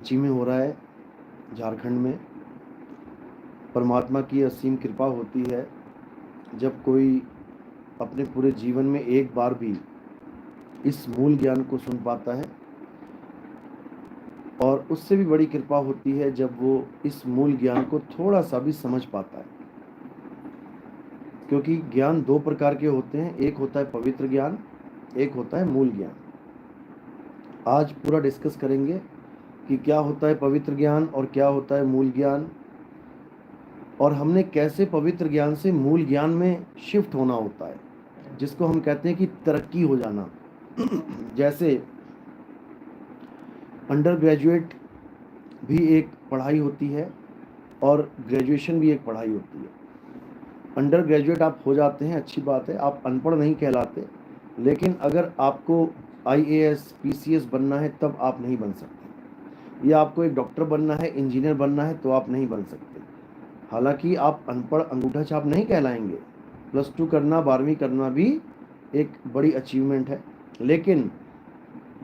रांची में हो रहा है, झारखंड में। परमात्मा की असीम कृपा होती है जब कोई अपने पूरे जीवन में एक बार भी इस मूल ज्ञान को सुन पाता है, और उससे भी बड़ी कृपा होती है जब वो इस मूल ज्ञान को थोड़ा सा भी समझ पाता है। क्योंकि ज्ञान दो प्रकार के होते हैं, एक होता है पवित्र ज्ञान, एक होता है मूल ज्ञान। आज पूरा डिस्कस करेंगे कि क्या होता है पवित्र ज्ञान और क्या होता है मूल ज्ञान, और हमने कैसे पवित्र ज्ञान से मूल ज्ञान में शिफ्ट होना होता है, जिसको हम कहते हैं कि तरक्की हो जाना। जैसे अंडर ग्रेजुएट भी एक पढ़ाई होती है और ग्रेजुएशन भी एक पढ़ाई होती है। अंडर ग्रेजुएट आप हो जाते हैं, अच्छी बात है, आप अनपढ़ नहीं कहलाते, लेकिन अगर आपको IAS PCS बनना है तब आप नहीं बन सकते, या आपको एक डॉक्टर बनना है, इंजीनियर बनना है, तो आप नहीं बन सकते। हालांकि आप अनपढ़ अंगूठा छाप नहीं कहलाएंगे, +2 करना, 12वीं करना भी एक बड़ी अचीवमेंट है, लेकिन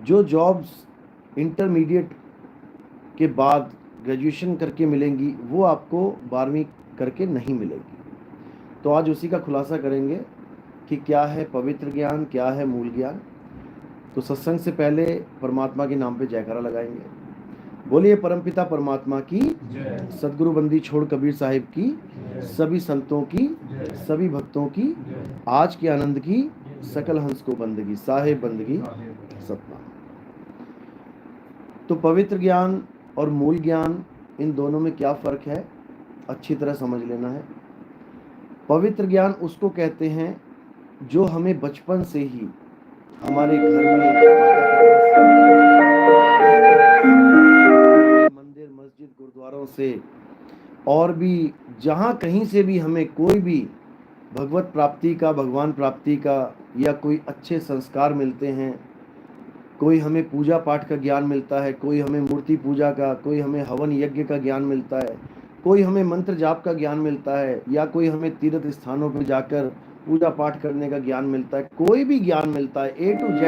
जो जॉब्स इंटरमीडिएट के बाद ग्रेजुएशन करके मिलेंगी वो आपको 12वीं करके नहीं मिलेगी। तो आज उसी का खुलासा करेंगे कि क्या है पवित्र ज्ञान, क्या है मूल ज्ञान। तो सत्संग से पहले परमात्मा के नाम पे जयकारा लगाएंगे। बोलिए परमपिता परमात्मा की, सदगुरु बंदी छोड़ कबीर साहिब की, सभी संतों की, सभी भक्तों की, आज के आनंद की, सकल हंस को बंदगी, साहेब बंदगी सतनाम। तो पवित्र ज्ञान और मूल ज्ञान, इन दोनों में क्या फ़र्क है, अच्छी तरह समझ लेना है। पवित्र ज्ञान उसको कहते हैं जो हमें बचपन से ही हमारे घर में, मंदिर, मस्जिद, गुरुद्वारों से, और भी जहाँ कहीं से भी हमें कोई भी भगवत प्राप्ति का, भगवान प्राप्ति का, या कोई अच्छे संस्कार मिलते हैं, कोई हमें पूजा पाठ का ज्ञान मिलता है, कोई हमें मूर्ति पूजा का, कोई हमें हवन यज्ञ का ज्ञान मिलता है, कोई हमें मंत्र जाप का ज्ञान मिलता है, या कोई हमें तीर्थ स्थानों पर जाकर पूजा पाठ करने का ज्ञान मिलता है, कोई भी ज्ञान मिलता है A to Z।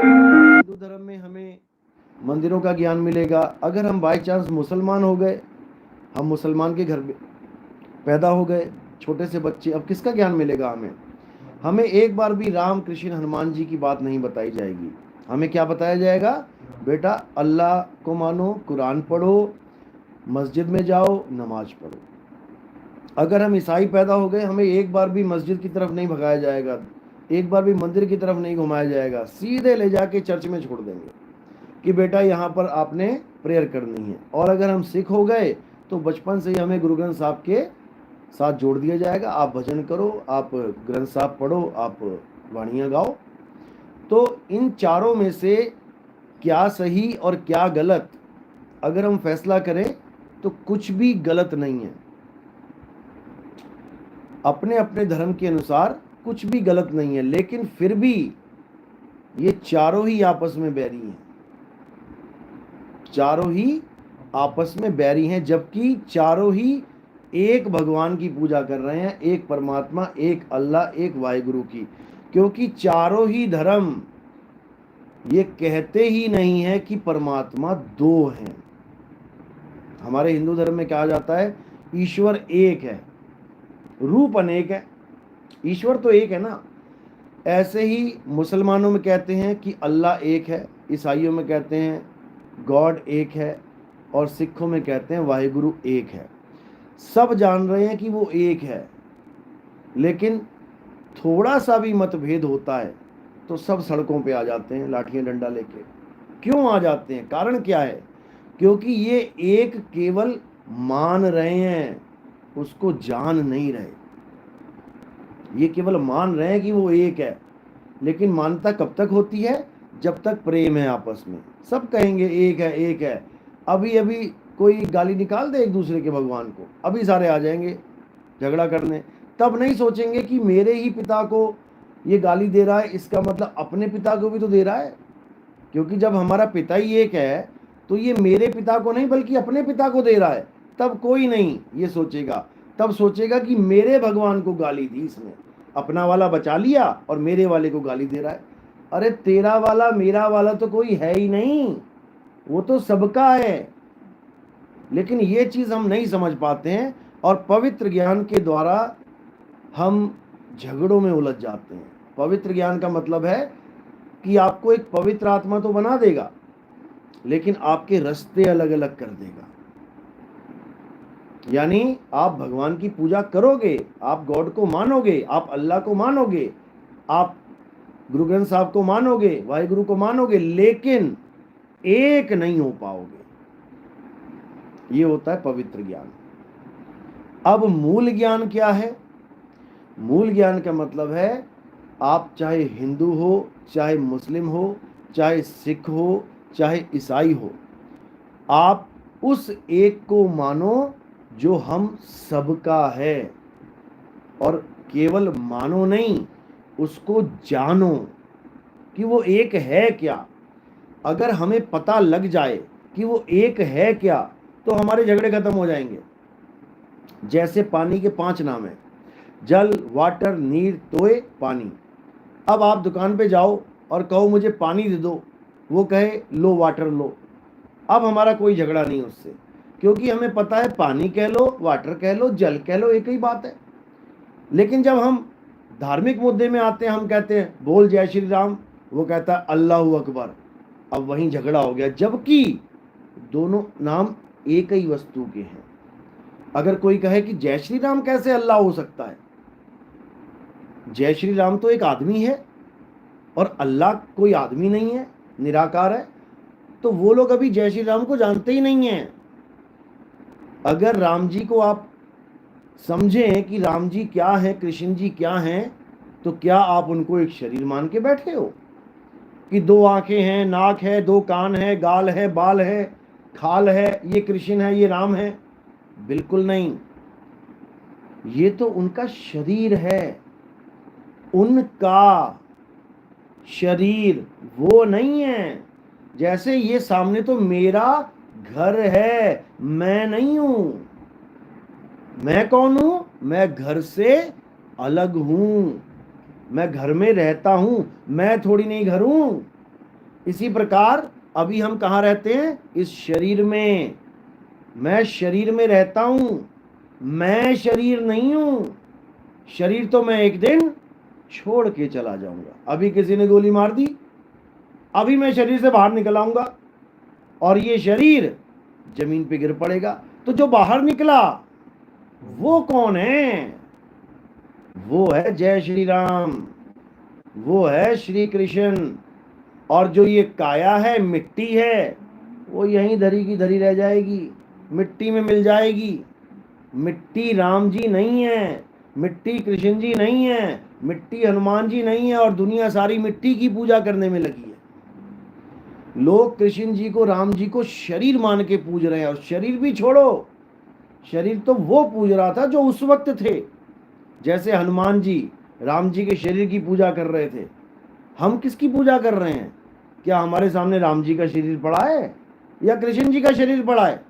हिंदू धर्म में हमें मंदिरों का ज्ञान मिलेगा। अगर हम बाय चांस मुसलमान हो गए, हम मुसलमान के घर पैदा हो गए, छोटे से बच्चे, अब किसका ज्ञान मिलेगा हमें? हमें एक बार भी राम कृष्ण हनुमान जी की बात नहीं बताई जाएगी। हमें क्या बताया जाएगा? बेटा अल्लाह को मानो, कुरान पढ़ो, मस्जिद में जाओ, नमाज पढ़ो। अगर हम ईसाई पैदा हो गए, हमें एक बार भी मस्जिद की तरफ नहीं भगाया जाएगा, एक बार भी मंदिर की तरफ नहीं घुमाया जाएगा, सीधे ले जाके चर्च में छोड़ देंगे कि बेटा यहाँ पर आपने प्रेयर करनी है। और अगर हम सिख हो गए तो बचपन से ही हमें गुरु ग्रंथ साहब के साथ जोड़ दिया जाएगा, आप भजन करो, आप ग्रंथ साहब पढ़ो, आप वाणियाँ गाओ। तो इन चारों में से क्या सही और क्या गलत, अगर हम फैसला करें तो कुछ भी गलत नहीं है। अपने अपने धर्म के अनुसार कुछ भी गलत नहीं है, लेकिन फिर भी ये चारों ही आपस में बैरी हैं, चारों ही आपस में बैरी हैं, जबकि चारों ही एक भगवान की पूजा कर रहे हैं, एक परमात्मा, एक अल्लाह, एक वाहिगुरु की। क्योंकि चारों ही धर्म ये कहते ही नहीं है कि परमात्मा दो हैं। हमारे हिंदू धर्म में कहा जाता है ईश्वर एक है, रूप अनेक है, ईश्वर तो एक है ना। ऐसे ही मुसलमानों में कहते हैं कि अल्लाह एक है, ईसाइयों में कहते हैं गॉड एक है, और सिखों में कहते हैं वाहिगुरु एक है। सब जान रहे हैं कि वो एक है, लेकिन थोड़ा सा भी मतभेद होता है तो सब सड़कों पे आ जाते हैं लाठियां डंडा लेके। क्यों आ जाते हैं? कारण क्या है? क्योंकि ये एक केवल मान रहे हैं, उसको जान नहीं रहे। ये केवल मान रहे हैं कि वो एक है, लेकिन मानता कब तक होती है? जब तक प्रेम है आपस में। सब कहेंगे एक है, एक है। अभी अभी कोई गाली निकाल दे एक दूसरे के भगवान को, अभी सारे आ जाएंगे झगड़ा करने। तब नहीं सोचेंगे कि मेरे ही पिता को ये गाली दे रहा है, इसका मतलब अपने पिता को भी तो दे रहा है। क्योंकि जब हमारा पिता ही एक है तो ये मेरे पिता को नहीं बल्कि अपने पिता को दे रहा है। तब कोई नहीं ये सोचेगा, तब सोचेगा कि मेरे भगवान को गाली दी इसने, अपना वाला बचा लिया और मेरे वाले को गाली दे रहा है। अरे तेरा वाला मेरा वाला तो कोई है ही नहीं, वो तो सबका है। लेकिन ये चीज हम नहीं समझ पाते हैं और पवित्र ज्ञान के द्वारा हम झगड़ों में उलझ जाते हैं। पवित्र ज्ञान का मतलब है कि आपको एक पवित्र आत्मा तो बना देगा, लेकिन आपके रास्ते अलग अलग कर देगा। यानी आप भगवान की पूजा करोगे, आप गॉड को मानोगे, आप अल्लाह को मानोगे, आप गुरु ग्रंथ साहब को मानोगे, वाहिगुरु को मानोगे, लेकिन एक नहीं हो पाओगे। ये होता है पवित्र ज्ञान। अब मूल ज्ञान क्या है? मूल ज्ञान का मतलब है आप चाहे हिंदू हो, चाहे मुस्लिम हो, चाहे सिख हो, चाहे ईसाई हो, आप उस एक को मानो जो हम सबका है। और केवल मानो नहीं, उसको जानो कि वो एक है क्या। अगर हमें पता लग जाए कि वो एक है क्या, तो हमारे झगड़े खत्म हो जाएंगे। जैसे पानी के 5 नाम है, जल, वाटर, नीर, तोय, पानी। अब आप दुकान पे जाओ और कहो मुझे पानी दे दो, वो कहे लो वाटर लो। अब हमारा कोई झगड़ा नहीं उससे, क्योंकि हमें पता है पानी कह लो, वाटर कह लो, जल कह लो, एक ही बात है। लेकिन जब हम धार्मिक मुद्दे में आते हैं, हम कहते हैं बोल जय श्री राम, वो कहता है अल्लाहू अकबर। अब वहीं झगड़ा हो गया, जबकि दोनों नाम एक ही वस्तु के हैं। अगर कोई कहे कि जय श्री राम कैसे अल्लाह हो सकता है, जय श्री राम तो एक आदमी है और अल्लाह कोई आदमी नहीं है, निराकार है, तो वो लोग अभी जय श्री राम को जानते ही नहीं है। अगर राम जी को आप समझें कि राम जी क्या है, कृष्ण जी क्या हैं, तो क्या आप उनको एक शरीर मान के बैठे हो कि 2 आंखें हैं, नाक है, 2 कान है, गाल है, बाल है, खाल है, ये कृष्ण है, ये राम है? बिल्कुल नहीं। ये तो उनका शरीर है, उनका शरीर, वो नहीं है। जैसे ये सामने तो मेरा घर है, मैं नहीं हूं। मैं कौन हूं? मैं घर से अलग हूं, मैं घर में रहता हूं, मैं थोड़ी नहीं घर हूं। इसी प्रकार अभी हम कहाँ रहते हैं? इस शरीर में। मैं शरीर में रहता हूं, मैं शरीर नहीं हूं। शरीर तो मैं एक दिन छोड़ के चला जाऊंगा। अभी किसी ने गोली मार दी, अभी मैं शरीर से बाहर निकल आऊंगा और ये शरीर जमीन पे गिर पड़ेगा। तो जो बाहर निकला वो कौन है? वो है जय श्री राम, वो है श्री कृष्ण। और जो ये काया है, मिट्टी है, वो यहीं धरी की धरी रह जाएगी, मिट्टी में मिल जाएगी। मिट्टी राम जी नहीं है, मिट्टी कृष्ण जी नहीं है, मिट्टी हनुमान जी नहीं है, और दुनिया सारी मिट्टी की पूजा करने में लगी है। लोग कृष्ण जी को, राम जी को शरीर मान के पूज रहे हैं। और शरीर भी छोड़ो, शरीर तो वो पूज रहा था जो उस वक्त थे। जैसे हनुमान जी राम जी के शरीर की पूजा कर रहे थे, हम किसकी पूजा कर रहे हैं? क्या हमारे सामने राम जी का शरीर पड़ा है या कृष्ण जी का शरीर पड़ा है?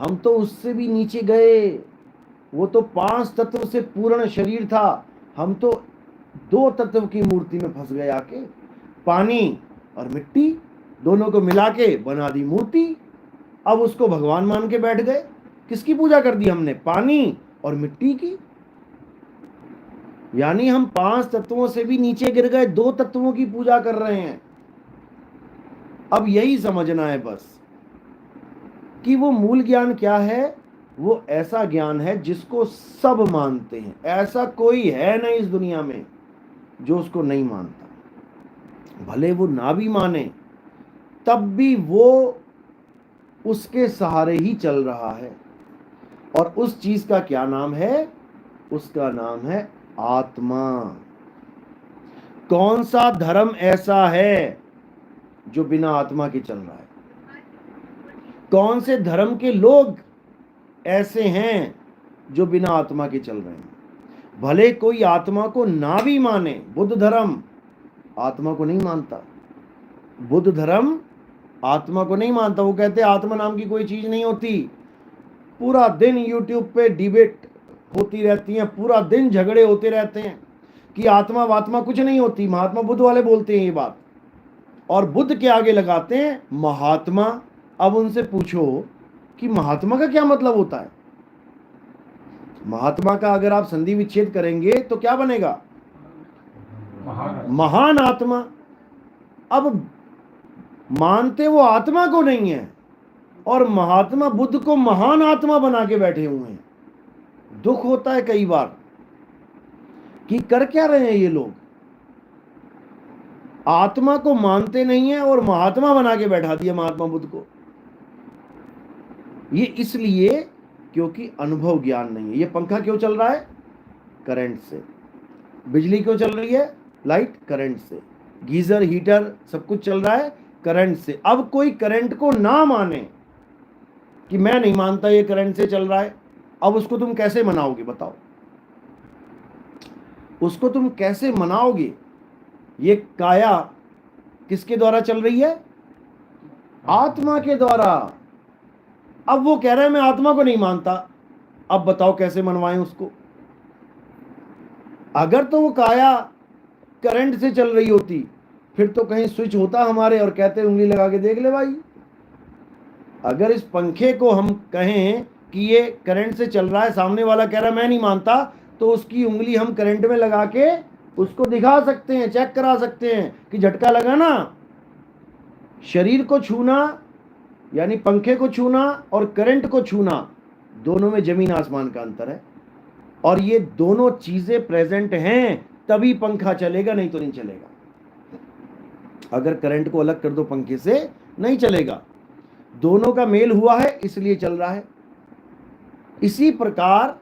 हम तो उससे भी नीचे गए। वो तो 5 तत्व से पूर्ण शरीर था, हम तो 2 तत्व की मूर्ति में फंस गए आके। पानी और मिट्टी दोनों को मिला के बना दी मूर्ति। अब उसको भगवान मान के बैठ गए। किसकी पूजा कर दी हमने? पानी और मिट्टी की। यानी हम 5 तत्वों से भी नीचे गिर गए, 2 तत्वों की पूजा कर रहे हैं। अब यही समझना है बस कि वो मूल ज्ञान क्या है। वो ऐसा ज्ञान है जिसको सब मानते हैं। ऐसा कोई है नहीं इस दुनिया में जो उसको नहीं मानता। भले वो ना भी माने, तब भी वो उसके सहारे ही चल रहा है। और उस चीज का क्या नाम है? उसका नाम है आत्मा। कौन सा धर्म ऐसा है जो बिना आत्मा के चल रहा है? कौन से धर्म के लोग ऐसे हैं जो बिना आत्मा के चल रहे हैं? भले कोई आत्मा को ना भी माने, बुद्ध धर्म आत्मा को नहीं मानता। बुद्ध धर्म आत्मा को नहीं मानता। वो कहते हैं आत्मा नाम की कोई चीज नहीं होती। पूरा दिन यूट्यूब पे डिबेट होती रहती है, पूरा दिन झगड़े होते रहते हैं। कि आत्मा वात्मा कुछ नहीं होती। महात्मा बुद्ध वाले बोलते हैं ये बात, और बुद्ध के आगे लगाते हैं महात्मा। अब उनसे पूछो कि महात्मा का क्या मतलब होता है। महात्मा का अगर आप संधि विच्छेद करेंगे तो क्या बनेगा? महान आत्मा। अब मानते वो आत्मा को नहीं है, और महात्मा बुद्ध को महान आत्मा बना के बैठे हुए हैं। दुख होता है कई बार कि कर क्या रहे हैं ये लोग, आत्मा को मानते नहीं है और महात्मा बना के बैठा दिया महात्मा बुद्ध को। ये इसलिए क्योंकि अनुभव ज्ञान नहीं है। ये पंखा क्यों चल रहा है? करंट से। बिजली क्यों चल रही है? लाइट, करंट से। गीजर, हीटर, सब कुछ चल रहा है करंट से। अब कोई करंट को ना माने कि मैं नहीं मानता ये करंट से चल रहा है, अब उसको तुम कैसे मनाओगे? बताओ, उसको तुम कैसे मनाओगे? ये काया किसके द्वारा चल रही है? आत्मा के द्वारा। अब वो कह रहा है मैं आत्मा को नहीं मानता, अब बताओ कैसे मनवाएं उसको? अगर तो वो काया करंट से चल रही होती, फिर तो कहीं स्विच होता हमारे और कहते उंगली लगा के देख ले भाई। अगर इस पंखे को हम कहें कि ये करंट से चल रहा है, सामने वाला कह रहा है मैं नहीं मानता, तो उसकी उंगली हम करंट में लगा के उसको दिखा सकते हैं, चेक करा सकते हैं कि झटका लगा ना। शरीर को छूना यानी पंखे को छूना और करंट को छूना, दोनों में जमीन आसमान का अंतर है। और ये दोनों चीजें प्रेजेंट हैं तभी पंखा चलेगा, नहीं तो नहीं चलेगा। अगर करंट को अलग कर दो पंखे से, नहीं चलेगा। दोनों का मेल हुआ है इसलिए चल रहा है। इसी प्रकार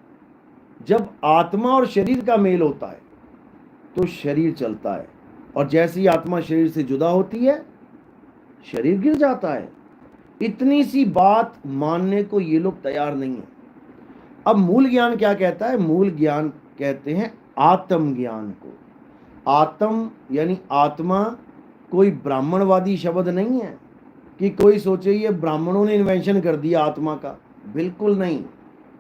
जब आत्मा और शरीर का मेल होता है तो शरीर चलता है, और जैसे ही आत्मा शरीर से जुदा होती है शरीर गिर जाता है। इतनी सी बात मानने को ये लोग तैयार नहीं है। अब मूल ज्ञान क्या कहता है? मूल ज्ञान कहते हैं आत्म ज्ञान को। आत्म यानी आत्मा कोई ब्राह्मणवादी शब्द नहीं है कि कोई सोचे ये ब्राह्मणों ने इन्वेंशन कर दिया आत्मा का। बिल्कुल नहीं।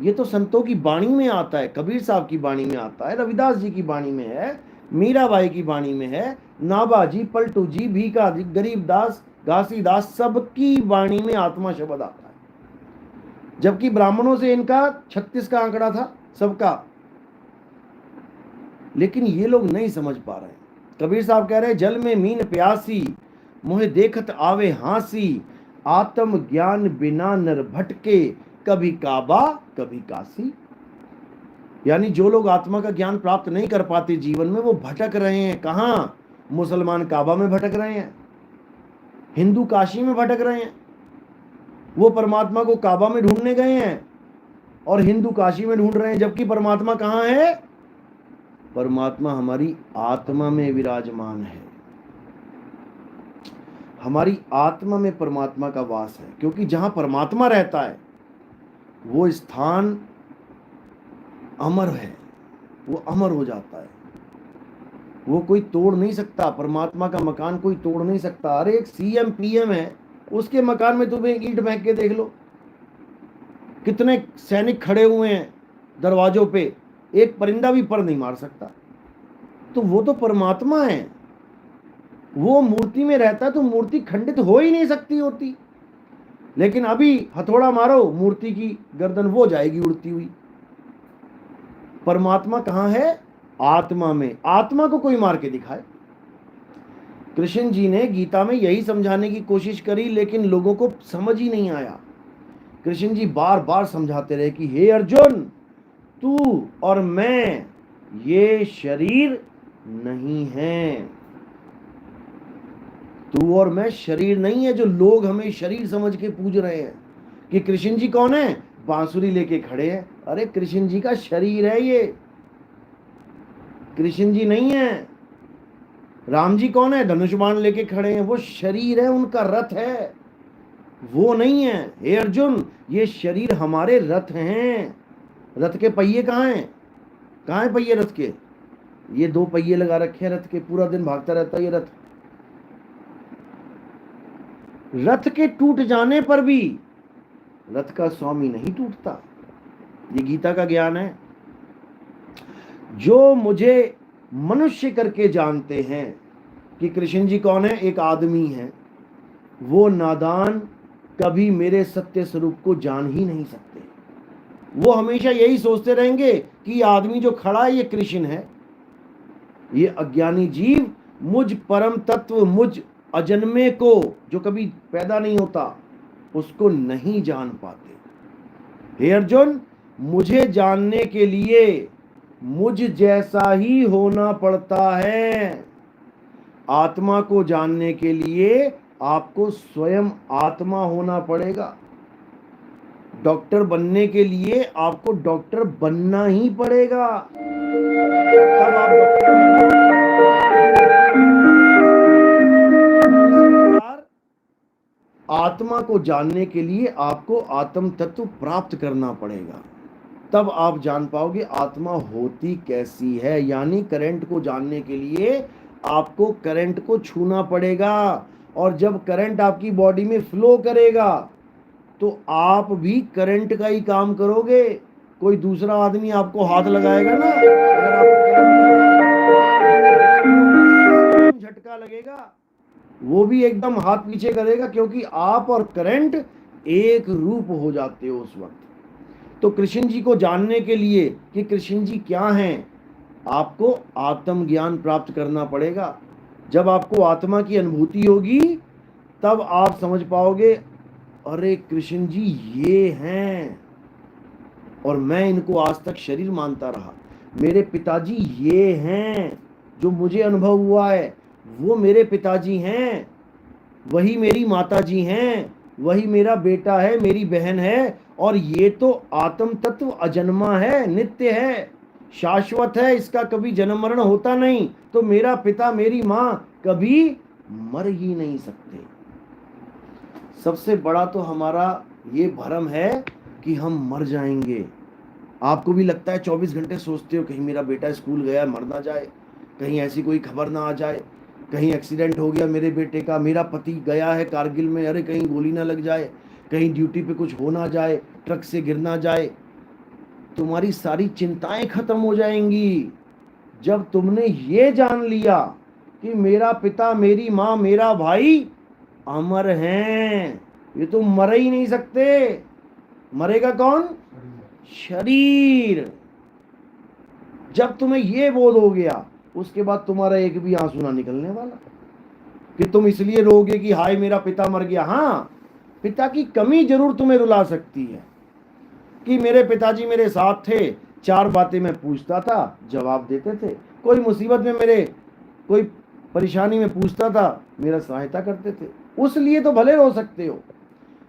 ये तो संतों की वाणी में आता है, कबीर साहब की वाणी में आता है, रविदास जी की वाणी में है, मीराबाई की वाणी में है, नाभाजी, पलटू जी, भीखा जी, गरीबदास, घासीदास, सबकी वाणी में आत्मा शब्द आता है। जबकि ब्राह्मणों से इनका 36 का आंकड़ा था सबका, लेकिन ये लोग नहीं समझ पा रहे हैं। कबीर साहब कह रहे हैं जल में मीन प्यासी, मुझे देखत आवे हांसी, आत्म ज्ञान बिना नर भटके, कभी काबा कभी काशी। यानी जो लोग आत्मा का ज्ञान प्राप्त नहीं कर पाते जीवन में, वो भटक रहे हैं। कहाँ? मुसलमान काबा में भटक रहे हैं, हिंदू काशी में भटक रहे हैं। वो परमात्मा को काबा में ढूंढने गए हैं और हिंदू काशी में ढूंढ रहे हैं, जबकि परमात्मा कहाँ है? परमात्मा हमारी आत्मा में विराजमान है। हमारी आत्मा में परमात्मा का वास है, क्योंकि जहां परमात्मा रहता है वो स्थान अमर है, वो अमर हो जाता है। वो कोई तोड़ नहीं सकता। परमात्मा का मकान कोई तोड़ नहीं सकता। अरे एक सीएम पीएम है, उसके मकान में तुम्हें ईंट फेंक के देख लो, कितने सैनिक खड़े हुए हैं दरवाजों पे, एक परिंदा भी पर नहीं मार सकता। तो वो तो परमात्मा है, वो मूर्ति में रहता है तो मूर्ति खंडित हो ही नहीं सकती होती। लेकिन अभी हथौड़ा मारो मूर्ति की गर्दन वो जाएगी उड़ती हुई। परमात्मा कहाँ है? आत्मा में। आत्मा को कोई मार के दिखाए। कृष्ण जी ने गीता में यही समझाने की कोशिश करी, लेकिन लोगों को समझ ही नहीं आया। कृष्ण जी बार बार समझाते रहे कि हे अर्जुन, तू और मैं ये शरीर नहीं है। तू और मैं शरीर नहीं है। जो लोग हमें शरीर समझ के पूज रहे हैं कि कृष्ण जी कौन है? बांसुरी लेके खड़े हैं। अरे कृष्ण जी का शरीर है ये, कृष्ण जी नहीं है। राम जी कौन है? धनुष बाण लेके खड़े हैं, वो शरीर है, उनका रथ है, वो नहीं है। हे अर्जुन, ये शरीर हमारे रथ हैं। रथ के पहिए कहाँ हैं? कहाँ है पहिए रथ के? ये 2 पहिए लगा रखे हैं रथ के, पूरा दिन भागता रहता है ये रथ। रथ के टूट जाने पर भी रथ का स्वामी नहीं टूटता। ये गीता का ज्ञान है। जो मुझे मनुष्य करके जानते हैं कि कृष्ण जी कौन है, एक आदमी है। वो नादान कभी मेरे सत्य स्वरूप को जान ही नहीं सकते। वो हमेशा यही सोचते रहेंगे कि आदमी जो खड़ा है ये कृष्ण है। ये अज्ञानी जीव मुझ परम तत्व, मुझ अजन्मे को, जो कभी पैदा नहीं होता, उसको नहीं जान पाते। हे अर्जुन, मुझे जानने के लिए मुझ जैसा ही होना पड़ता है। आत्मा को जानने के लिए आपको स्वयं आत्मा होना पड़ेगा। डॉक्टर बनने के लिए आपको डॉक्टर बनना ही पड़ेगा, तब आप डॉक्टर। आत्मा को जानने के लिए आपको आत्म तत्व प्राप्त करना पड़ेगा, तब आप जान पाओगे आत्मा होती कैसी है। यानी करंट को जानने के लिए आपको करंट को छूना पड़ेगा, और जब करंट आपकी बॉडी में फ्लो करेगा तो आप भी करंट का ही काम करोगे। कोई दूसरा आदमी आपको हाथ लगाएगा ना, अगर आपको झटका लगेगा, वो भी एकदम हाथ पीछे करेगा, क्योंकि आप और करंट एक रूप हो जाते हो उस वक्त। तो कृष्ण जी को जानने के लिए कि कृष्ण जी क्या हैं, आपको आत्मज्ञान प्राप्त करना पड़ेगा। जब आपको आत्मा की अनुभूति होगी तब आप समझ पाओगे, अरे कृष्ण जी ये हैं, और मैं इनको आज तक शरीर मानता रहा। मेरे पिताजी ये हैं, जो मुझे अनुभव हुआ है वो मेरे पिताजी हैं, वही मेरी माताजी हैं, वही मेरा बेटा है, मेरी बहन है। और ये तो आत्म तत्व अजन्मा है, नित्य है, शाश्वत है, इसका कभी जन्म मरण होता नहीं। तो मेरा पिता मेरी मां कभी मर ही नहीं सकते। सबसे बड़ा तो हमारा ये भ्रम है कि हम मर जाएंगे। आपको भी लगता है 24 घंटे सोचते हो कहीं मेरा बेटा स्कूल गया मर ना जाए, कहीं ऐसी कोई खबर ना आ जाए, कहीं एक्सीडेंट हो गया मेरे बेटे का, मेरा पति गया है कारगिल में, अरे कहीं गोली ना लग जाए, कहीं ड्यूटी पे कुछ हो ना जाए, ट्रक से गिर ना जाए। तुम्हारी सारी चिंताएं खत्म हो जाएंगी जब तुमने ये जान लिया कि मेरा पिता, मेरी माँ, मेरा भाई अमर हैं। ये तो मर ही नहीं सकते। मरेगा कौन? शरीर। जब तुम्हें ये बोध हो गया, उसके बाद तुम्हारा एक भी आंसू ना निकलने वाला कि तुम इसलिए रोगे कि हाय मेरा पिता मर गया। हाँ, पिता की कमी जरूर तुम्हें रुला सकती है कि मेरे पिताजी मेरे साथ थे, 4 बातें मैं पूछता था जवाब देते थे, कोई मुसीबत में मेरे, कोई परेशानी में पूछता था मेरा सहायता करते थे, उस लिए तो भले रो सकते हो।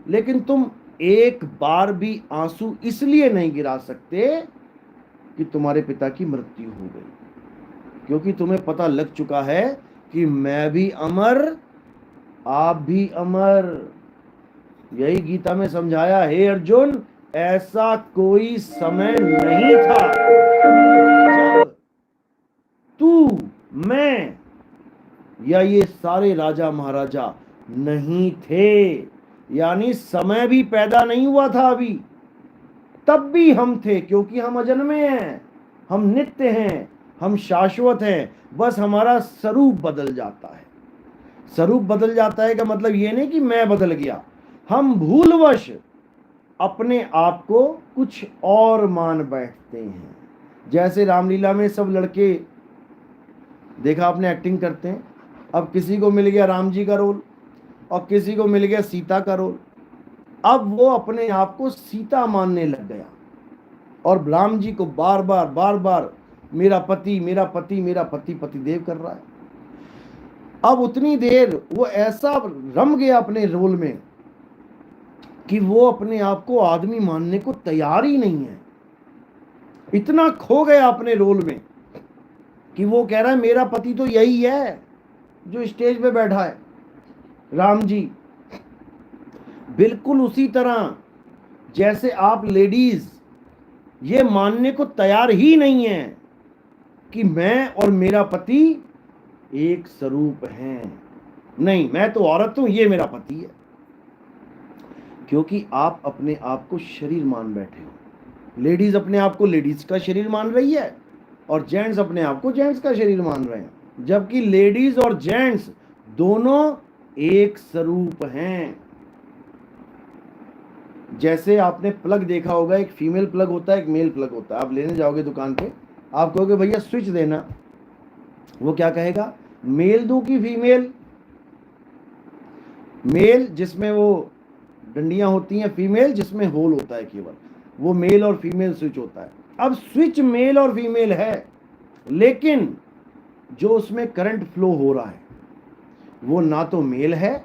लेकिन तुम एक बार भी आंसू इसलिए नहीं गिरा सकते कि तुम्हारे पिता की मृत्यु हो गई, क्योंकि तुम्हें पता लग चुका है कि मैं भी अमर, आप भी अमर। यही गीता में समझाया, हे अर्जुन, ऐसा कोई समय नहीं था जब तू, मैं या ये सारे राजा महाराजा नहीं थे। यानी समय भी पैदा नहीं हुआ था अभी, तब भी हम थे, क्योंकि हम अजन्मे हैं, हम नित्य हैं, हम शाश्वत हैं। बस हमारा स्वरूप बदल जाता है। स्वरूप बदल जाता है का मतलब ये नहीं कि मैं बदल गया, हम भूलवश अपने आप को कुछ और मान बैठते हैं। जैसे रामलीला में सब लड़के, देखा आपने, एक्टिंग करते हैं। अब किसी को मिल गया राम जी का रोल और किसी को मिल गया सीता का रोल। अब वो अपने आप को सीता मानने लग गया और राम जी को बार बार मेरा पति, मेरा पति, मेरा पति, पतिदेव कर रहा है। अब उतनी देर वो ऐसा रम गया अपने रोल में कि वो अपने आप को आदमी मानने को तैयार ही नहीं है। इतना खो गया अपने रोल में कि वो कह रहा है मेरा पति तो यही है जो स्टेज पे बैठा है, राम जी। बिल्कुल उसी तरह जैसे आप लेडीज ये मानने को तैयार ही नहीं है कि मैं और मेरा पति एक स्वरूप हैं। नहीं, मैं तो औरत हूं, ये मेरा पति है, क्योंकि आप अपने आप को शरीर मान बैठे हो। लेडीज अपने आप को लेडीज का शरीर मान रही है और जेंट्स अपने आप को जेंट्स का शरीर मान रहे हैं, जबकि लेडीज और जेंट्स दोनों एक स्वरूप हैं। जैसे आपने प्लग देखा होगा, एक फीमेल प्लग होता है, एक मेल प्लग होता है। आप लेने जाओगे दुकान पे, आप कहोगे भैया स्विच देना, वो क्या कहेगा, मेल दूं कि फीमेल? मेल जिसमें वो डंडियां होती हैं, फीमेल जिसमें होल होता है केवल, वो मेल और फीमेल स्विच होता है। अब स्विच मेल और फीमेल है, लेकिन जो उसमें करंट फ्लो हो रहा है वो ना तो मेल है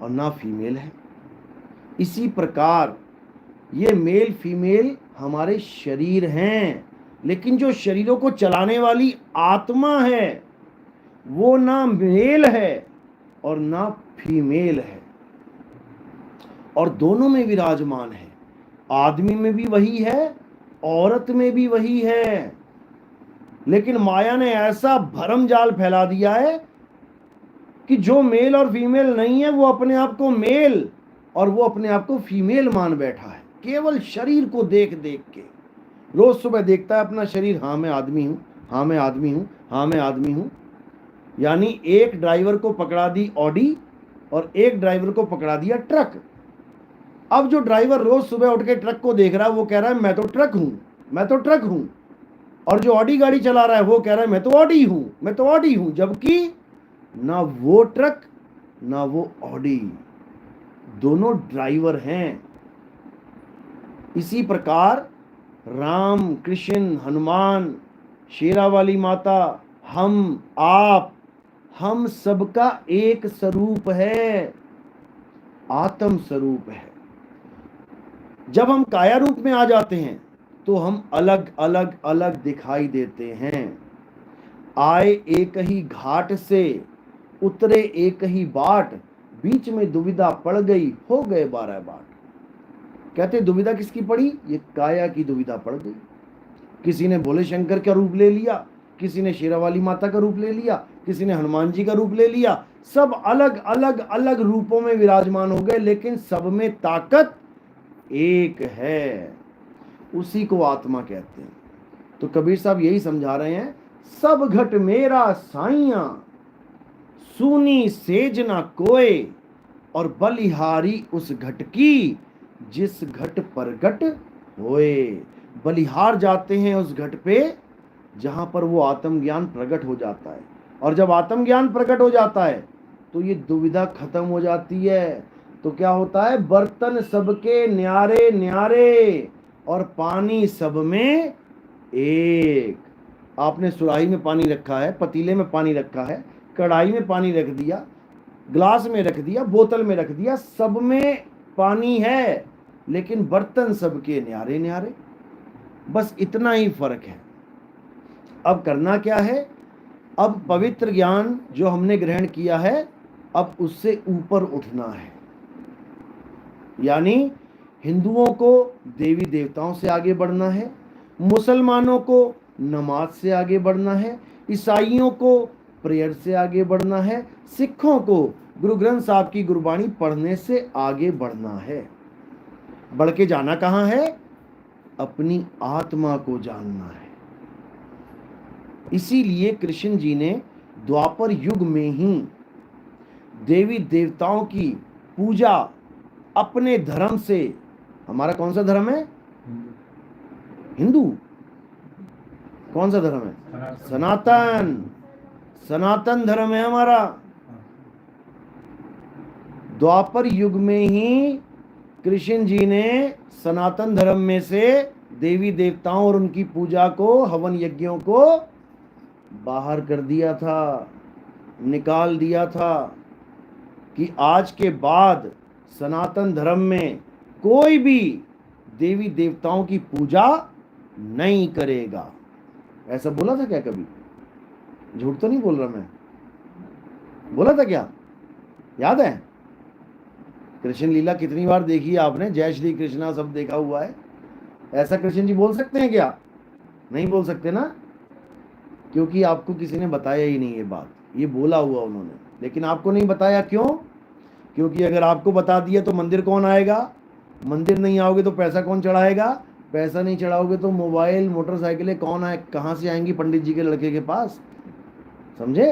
और ना फीमेल है। इसी प्रकार ये मेल फीमेल हमारे शरीर हैं, लेकिन जो शरीरों को चलाने वाली आत्मा है वो ना मेल है और ना फीमेल है, और दोनों में विराजमान है। आदमी में भी वही है, औरत में भी वही है, लेकिन माया ने ऐसा भरम जाल फैला दिया है कि जो मेल और फीमेल नहीं है वो अपने आप को मेल और वो अपने आप को फीमेल मान बैठा है, केवल शरीर को देख देख के। रोज सुबह देखता है अपना शरीर, हाँ मैं आदमी हूं, हाँ मैं आदमी हूं, हाँ मैं आदमी हूं। यानी एक ड्राइवर को पकड़ा दी ऑडी और एक ड्राइवर को पकड़ा दिया ट्रक। अब जो ड्राइवर रोज सुबह उठ के ट्रक को देख रहा है वो कह रहा है मैं तो ट्रक हूं, मैं तो ट्रक हूं, और जो ऑडी गाड़ी चला रहा है वो कह रहा है मैं तो ऑडी हूं, मैं तो ऑडी हूं, जबकि ना वो ट्रक ना वो ऑडी, दोनों ड्राइवर हैं। इसी प्रकार राम, कृष्ण, हनुमान, शेरा वाली माता, हम सबका एक स्वरूप है, आत्म स्वरूप है। जब हम काया रूप में आ जाते हैं तो हम अलग अलग अलग दिखाई देते हैं। आए एक ही घाट से, उतरे एक ही बाट, बीच में दुविधा पड़ गई, हो गए 12 बाट। कहते दुविधा किसकी पड़ी? ये काया की दुविधा पड़ गई। किसी ने भोले शंकर का रूप ले लिया, किसी ने शेरावाली माता का रूप ले लिया, किसी ने हनुमान जी का रूप ले लिया, सब अलग अलग अलग रूपों में विराजमान हो गए, लेकिन सब में ताकत एक है, उसी को आत्मा कहते हैं। तो कबीर साहब यही समझा रहे हैं, सब घट मेरा साइया, सूनी सेज ना कोय, और बलिहारी उस घट की, जिस घट प्रगट होए। बलिहार जाते हैं उस घट पे जहां पर वो आत्मज्ञान प्रकट हो जाता है, और जब आत्मज्ञान प्रकट हो जाता है तो ये दुविधा खत्म हो जाती है। तो क्या होता है, बर्तन सबके न्यारे न्यारे और पानी सब में एक। आपने सुराही में पानी रखा है, पतीले में पानी रखा है, कढ़ाई में पानी रख दिया, ग्लास में रख दिया, बोतल में रख दिया, सब में पानी है, लेकिन बर्तन सबके न्यारे न्यारे। बस इतना ही फर्क है। अब करना क्या है, अब पवित्र ज्ञान जो हमने ग्रहण किया है, अब उससे ऊपर उठना है। यानी हिंदुओं को देवी देवताओं से आगे बढ़ना है, मुसलमानों को नमाज से आगे बढ़ना है, ईसाइयों को प्रेयर से आगे बढ़ना है, सिखों को गुरु ग्रंथ साहब की गुरबाणी पढ़ने से आगे बढ़ना है। बढ़ के जाना कहाँ है? अपनी आत्मा को जानना है। इसीलिए कृष्ण जी ने द्वापर युग में ही देवी देवताओं की पूजा अपने धर्म से, हमारा कौन सा धर्म है? हिंदू। कौन सा धर्म है? सनातन। सनातन धर्म है हमारा। द्वापर युग में ही कृष्ण जी ने सनातन धर्म में से देवी देवताओं और उनकी पूजा को, हवन यज्ञों को बाहर कर दिया था, निकाल दिया था, कि आज के बाद सनातन धर्म में कोई भी देवी देवताओं की पूजा नहीं करेगा। ऐसा बोला था क्या कभी? झूठ तो नहीं बोल रहा मैं, बोला था क्या? याद है? कृष्ण लीला कितनी बार देखी है आपने, जय श्री कृष्णा सब देखा हुआ है। ऐसा कृष्ण जी बोल सकते हैं क्या? नहीं बोल सकते ना, क्योंकि आपको किसी ने बताया ही नहीं ये बात। ये बोला हुआ उन्होंने, लेकिन आपको नहीं बताया। क्यों? क्योंकि अगर आपको बता दिया तो मंदिर कौन आएगा? मंदिर नहीं आओगे तो पैसा कौन चढ़ाएगा? पैसा नहीं चढ़ाओगे तो मोबाइल मोटरसाइकिलें कौन आए, कहाँ से आएंगी पंडित जी के लड़के के पास? समझे?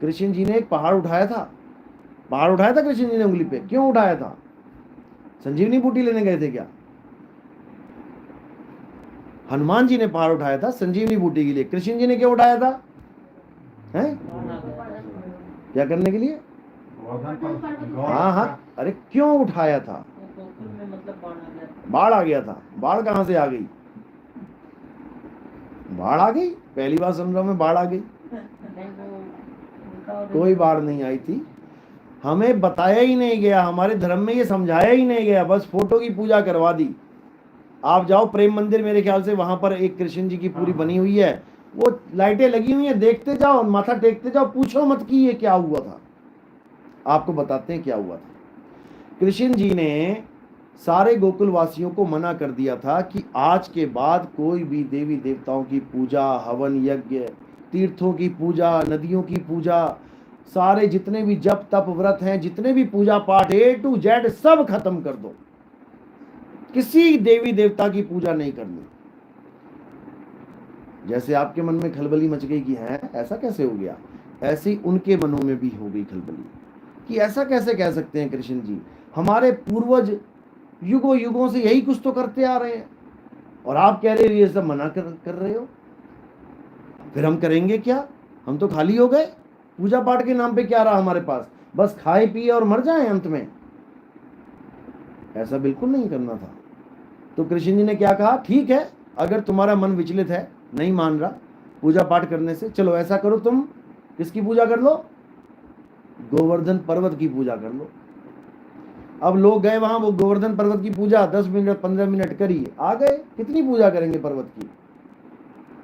कृष्ण जी ने एक पहाड़ उठाया था, पहाड़ उठाया था कृष्ण जी ने उंगली पे। क्यों उठाया था? संजीवनी बूटी लेने गए थे क्या? हनुमान जी ने पहाड़ उठाया था संजीवनी बूटी के लिए, कृष्ण जी ने क्यों उठाया था? हैं? क्या करने के लिए? हाँ हाँ, अरे क्यों उठाया था? बाढ़ आ गया था। बाढ़ कहां से आ गई? बाढ़ आ गई, पहली बार सुन रहा हूं मैं बाढ़ आ गई। कोई बाढ़ नहीं आई थी, हमें बताया ही नहीं गया, हमारे धर्म में ये समझाया ही नहीं गया, बस फोटो की पूजा करवा दी। आप जाओ प्रेम मंदिर, मेरे ख्याल से वहां पर एक कृष्ण जी की पूरी बनी हुई है, वो लाइटें लगी हुई है, देखते जाओ, माथा टेकते जाओ, पूछो मत कि ये क्या हुआ था। आपको बताते हैं क्या हुआ था। कृष्ण जी ने सारे गोकुल वासियों को मना कर दिया था कि आज के बाद कोई भी देवी देवताओं की पूजा, हवन यज्ञ, तीर्थों की पूजा, नदियों की पूजा, सारे जितने भी जप तप व्रत हैं, जितने भी पूजा पाठ A to Z सब खत्म कर दो, किसी देवी देवता की पूजा नहीं करनी। जैसे आपके मन में खलबली मच गई कि है ऐसा कैसे हो गया, ऐसी उनके मनों में भी हो गई खलबली कि ऐसा कैसे कह सकते हैं कृष्ण जी, हमारे पूर्वज युगों युगों से यही कुछ तो करते आ रहे हैं और आप कह रहे हो ये सब मना कर रहे हो, फिर हम करेंगे क्या? हम तो खाली हो गए, पूजा पाठ के नाम पे क्या रहा हमारे पास? बस खाए पिए और मर जाएं अंत में। ऐसा बिल्कुल नहीं करना था। तो कृष्ण जी ने क्या कहा, ठीक है अगर तुम्हारा मन विचलित है, नहीं मान रहा पूजा पाठ करने से, चलो ऐसा करो, तुम किसकी पूजा कर लो? गोवर्धन पर्वत की पूजा कर लो। अब लोग गए वहां, वो गोवर्धन पर्वत की पूजा 10 मिनट 15 मिनट करी, आ गए। कितनी पूजा करेंगे पर्वत की?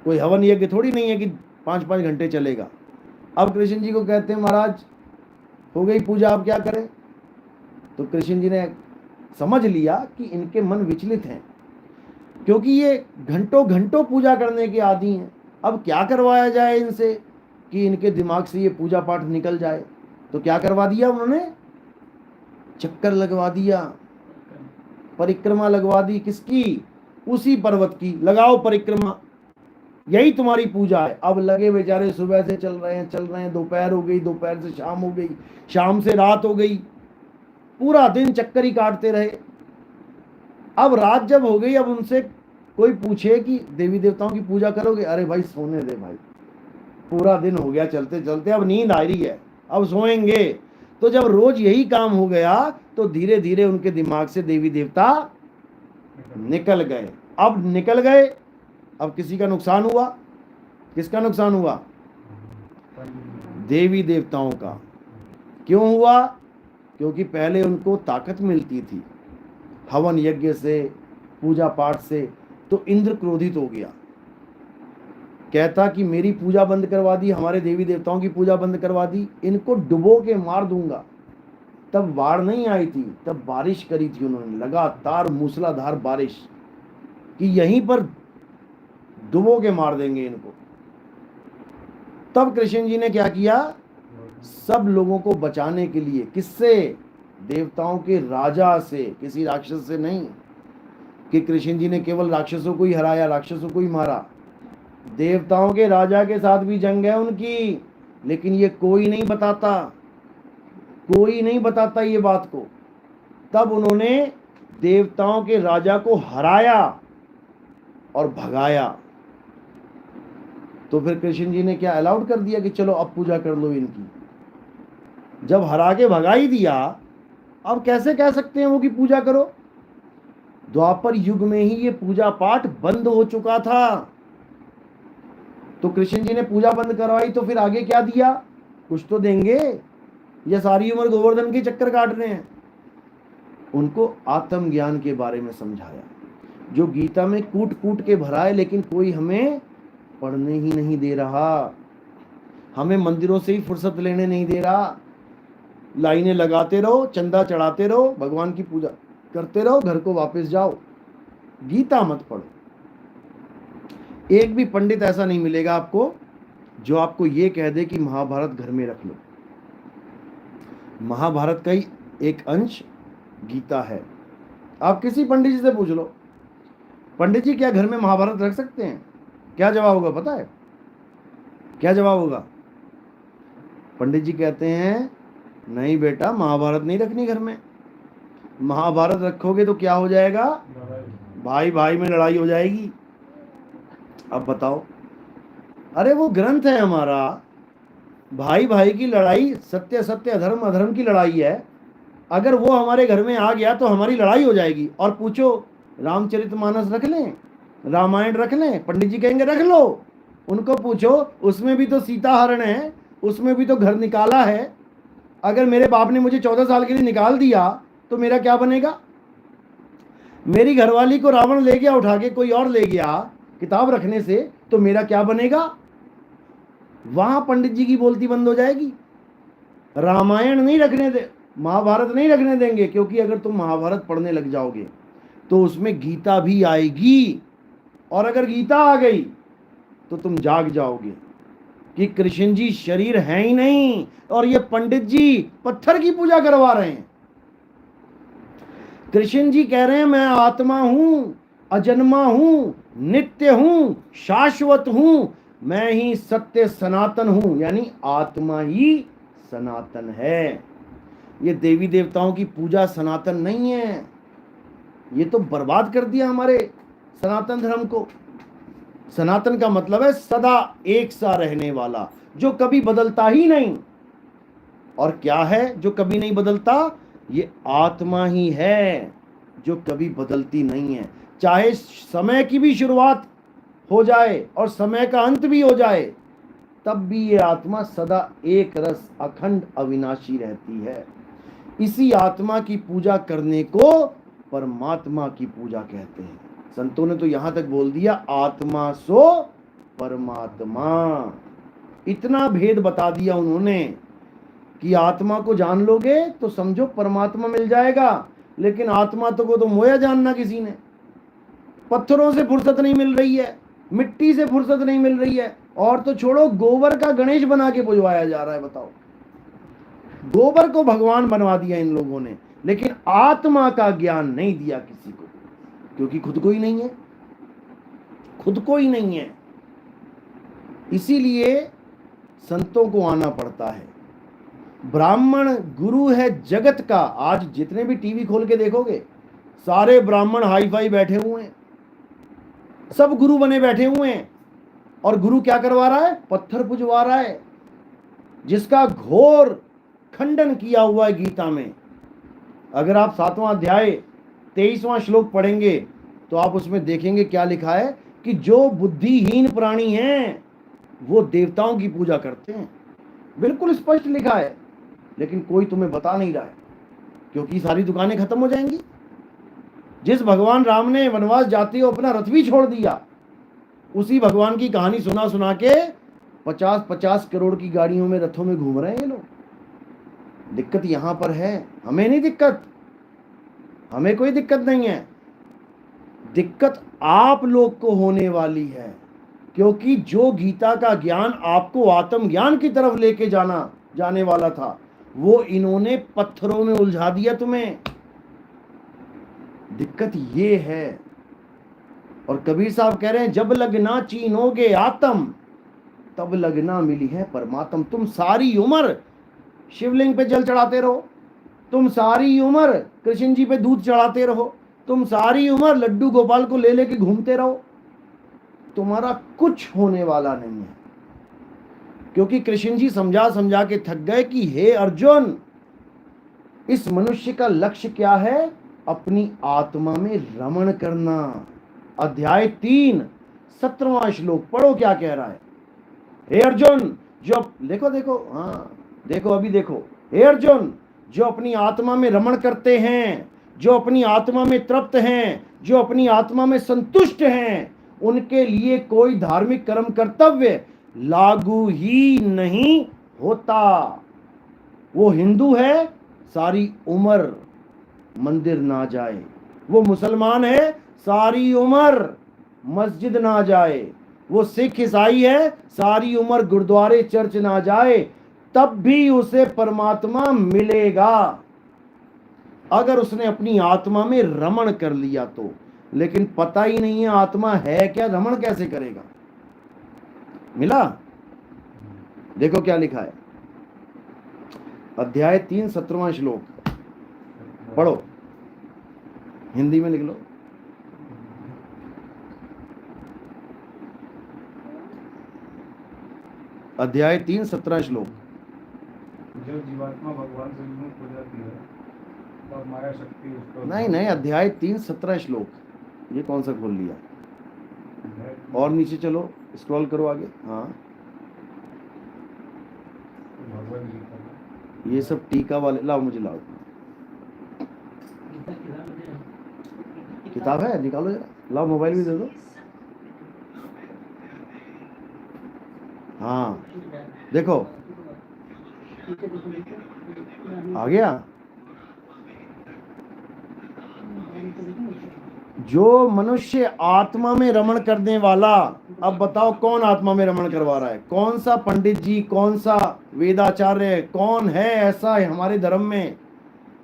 कोई हवन यज्ञ थोड़ी नहीं है कि 5-5 घंटे चलेगा। अब कृष्ण जी को कहते हैं महाराज हो गई पूजा, अब क्या करें? तो कृष्ण जी ने समझ लिया कि इनके मन विचलित हैं, क्योंकि ये घंटों घंटों पूजा करने के आदी हैं। अब क्या करवाया जाए इनसे कि इनके दिमाग से ये पूजा पाठ निकल जाए? तो क्या करवा दिया उन्होंने? चक्कर लगवा दिया, परिक्रमा लगवा दी। किसकी? उसी पर्वत की। लगाओ परिक्रमा, यही तुम्हारी पूजा है। अब लगे बेचारे, सुबह से चल रहे हैं, दोपहर हो गई, दोपहर से शाम हो गई, शाम से रात हो गई, पूरा दिन चक्कर ही काटते रहे। अब रात जब हो गई, अब उनसे कोई पूछे कि देवी देवताओं की पूजा करोगे? अरे भाई सोने दे भाई, पूरा दिन हो गया चलते चलते, अब नींद आ रही है, अब सोएंगे। तो जब रोज यही काम हो गया तो धीरे धीरे उनके दिमाग से देवी देवता निकल गए। अब निकल गए, अब किसी का नुकसान हुआ। किसका नुकसान हुआ? देवी देवताओं का। क्यों हुआ? क्योंकि पहले उनको ताकत मिलती थी हवन यज्ञ से, पूजा पाठ से, तो इंद्र क्रोधित हो गया, कहता कि मेरी पूजा बंद करवा दी, हमारे देवी देवताओं की पूजा बंद करवा दी, इनको डुबो के मार दूंगा। तब बाढ़ नहीं आई थी, तब बारिश करी थी उन्होंने, लगातार मूसलाधार बारिश, कि यहीं पर डुबो के मार देंगे इनको। तब कृष्ण जी ने क्या किया? सब लोगों को बचाने के लिए, किससे? देवताओं के राजा से, किसी राक्षस से नहीं कि कृष्ण जी ने केवल राक्षसों को ही हराया, राक्षसों को ही मारा। देवताओं के राजा के साथ भी जंग है उनकी, लेकिन ये कोई नहीं बताता, कोई नहीं बताता ये बात को। तब उन्होंने देवताओं के राजा को हराया और भगाया। तो फिर कृष्ण जी ने क्या अलाउड कर दिया कि चलो अब पूजा कर लो इनकी। जब हरा के भगा ही दिया, अब कैसे कह सकते हैं वो कि पूजा करो? द्वापर युग में ही ये पूजा पाठ बंद हो चुका था। तो कृष्ण जी ने पूजा बंद करवाई, तो फिर आगे क्या दिया? कुछ तो देंगे, या सारी उम्र गोवर्धन के चक्कर काट रहे हैं? उनको आत्मज्ञान के बारे में समझाया, जो गीता में कूट कूट के भरा है, लेकिन कोई हमें पढ़ने ही नहीं दे रहा, हमें मंदिरों से ही फुर्सत लेने नहीं दे रहा। लाइनें लगाते रहो, चंदा चढ़ाते रहो, भगवान की पूजा करते रहो, घर को वापस जाओ, गीता मत पढ़ो। एक भी पंडित ऐसा नहीं मिलेगा आपको जो आपको ये कह दे कि महाभारत घर में रख लो। महाभारत का ही एक अंश गीता है। आप किसी पंडित जी से पूछ लो, पंडित जी क्या घर में महाभारत रख सकते हैं? क्या जवाब होगा पता है? क्या जवाब होगा? पंडित जी कहते हैं नहीं बेटा, महाभारत नहीं रखनी घर में। महाभारत रखोगे तो क्या हो जाएगा? भाई भाई में लड़ाई हो जाएगी। अब बताओ, अरे वो ग्रंथ है हमारा, भाई भाई की लड़ाई, सत्य सत्य अधर्म अधर्म की लड़ाई है। अगर वो हमारे घर में आ गया तो हमारी लड़ाई हो जाएगी। और पूछो, रामचरितमानस रख लें, रामायण रख लें, पंडित जी कहेंगे रख लो। उनको पूछो, उसमें भी तो सीता हरण है, उसमें भी तो घर निकाला है। अगर मेरे बाप ने मुझे 14 साल के लिए निकाल दिया तो मेरा क्या बनेगा? मेरी घरवाली को रावण ले गया उठा के, कोई और ले गया किताब रखने से, तो मेरा क्या बनेगा? वहां पंडित जी की बोलती बंद हो जाएगी। रामायण नहीं रखने दे, महाभारत नहीं रखने देंगे, क्योंकि अगर तुम महाभारत पढ़ने लग जाओगे तो उसमें गीता भी आएगी। और अगर गीता आ गई तो तुम जाग जाओगे कि कृष्ण जी शरीर है ही नहीं और ये पंडित जी पत्थर की पूजा करवा रहे हैं। कृष्ण जी कह रहे हैं मैं आत्मा हूं, अजन्मा हूं, नित्य हूं, शाश्वत हूं, मैं ही सत्य सनातन हूं, यानी आत्मा ही सनातन है। ये देवी देवताओं की पूजा सनातन नहीं है। ये तो बर्बाद कर दिया हमारे सनातन धर्म को। सनातन का मतलब है सदा एक सा रहने वाला, जो कभी बदलता ही नहीं। और क्या है जो कभी नहीं बदलता? ये आत्मा ही है जो कभी बदलती नहीं है। चाहे समय की भी शुरुआत हो जाए और समय का अंत भी हो जाए, तब भी ये आत्मा सदा एक रस अखंड अविनाशी रहती है। इसी आत्मा की पूजा करने को परमात्मा की पूजा कहते हैं। संतों ने तो यहां तक बोल दिया, आत्मा सो परमात्मा। इतना भेद बता दिया उन्होंने कि आत्मा को जान लोगे तो समझो परमात्मा मिल जाएगा। लेकिन आत्मा तो को तो मोया जानना किसी ने। पत्थरों से फुर्सत नहीं मिल रही है, मिट्टी से फुर्सत नहीं मिल रही है, और तो छोड़ो गोबर का गणेश बना के पुजवाया जा रहा है। बताओ, गोबर को भगवान बनवा दिया इन लोगों ने, लेकिन आत्मा का ज्ञान नहीं दिया किसी को, क्योंकि खुद को ही नहीं है, खुद को ही नहीं है। इसीलिए संतों को आना पड़ता है। ब्राह्मण गुरु है जगत का। आज जितने भी टीवी खोल के देखोगे, सारे ब्राह्मण हाई फाई बैठे हुए हैं, सब गुरु बने बैठे हुए हैं। और गुरु क्या करवा रहा है? पत्थर पुजवा रहा है, जिसका घोर खंडन किया हुआ है गीता में। अगर आप 7वां अध्याय 23वां श्लोक पढ़ेंगे तो आप उसमें देखेंगे क्या लिखा है कि जो बुद्धिहीन प्राणी हैं वो देवताओं की पूजा करते हैं। बिल्कुल स्पष्ट लिखा है, लेकिन कोई तुम्हें बता नहीं रहा है, क्योंकि सारी दुकानें खत्म हो जाएंगी। जिस भगवान राम ने वनवास जाते हुए अपना रथ भी छोड़ दिया, उसी भगवान की कहानी सुना सुना के 50-50 करोड़ की गाड़ियों में, रथों में घूम रहे हैं ये लोग। दिक्कत यहां पर है, हमें नहीं दिक्कत, हमें कोई दिक्कत नहीं है। दिक्कत आप लोग को होने वाली है, क्योंकि जो गीता का ज्ञान आपको आत्मज्ञान की तरफ लेके जाने वाला था, वो इन्होंने पत्थरों में उलझा दिया तुम्हें। दिक्कत ये है। और कबीर साहब कह रहे हैं, जब लगना चीनोगे आत्म, तब लगना मिली है परमात्म। तुम सारी उम्र शिवलिंग पे जल चढ़ाते रहो, तुम सारी उम्र कृष्ण जी पे दूध चढ़ाते रहो, तुम सारी उम्र लड्डू गोपाल को ले लेके घूमते रहो, तुम्हारा कुछ होने वाला नहीं है। क्योंकि कृष्ण जी समझा समझा के थक गए कि हे अर्जुन, इस मनुष्य का लक्ष्य क्या है? अपनी आत्मा में रमण करना। अध्याय 3 17वां श्लोक पढ़ो क्या कह रहा है। हे अर्जुन, जो देखो देखो, हाँ देखो, अभी देखो, हे अर्जुन, जो अपनी आत्मा में रमण करते हैं, जो अपनी आत्मा में तृप्त हैं, जो अपनी आत्मा में संतुष्ट हैं, उनके लिए कोई धार्मिक कर्म कर्तव्य लागू ही नहीं होता। वो हिंदू है, सारी उम्र मंदिर ना जाए, वो मुसलमान है, सारी उम्र मस्जिद ना जाए, वो सिख ईसाई है, सारी उम्र गुरुद्वारे चर्च ना जाए, तब भी उसे परमात्मा मिलेगा, अगर उसने अपनी आत्मा में रमण कर लिया तो। लेकिन पता ही नहीं है आत्मा है क्या, रमण कैसे करेगा। मिला? देखो क्या लिखा है, अध्याय 3 17वां श्लोक पढ़ो, हिंदी में लिख लो। अध्याय 3 17 श्लोक। जो जीवात्मा भगवान से विमुख हो जाती है और माया शक्ति उसको नहीं, अध्याय 3 17 श्लोक, ये कौन सा खोल लिया? और नीचे चलो, स्क्रॉल करो आगे। हाँ, भगवान गीता ये सब टीका वाले, लाओ मुझे लाओ, किताब है निकालो जरा, लाओ मोबाइल भी दे दो। हाँ देखो आ गया। जो मनुष्य आत्मा में रमण करने वाला, अब बताओ कौन आत्मा में रमण करवा रहा है? कौन सा पंडित जी, कौन सा वेदाचार्य, कौन है ऐसा है हमारे धर्म में,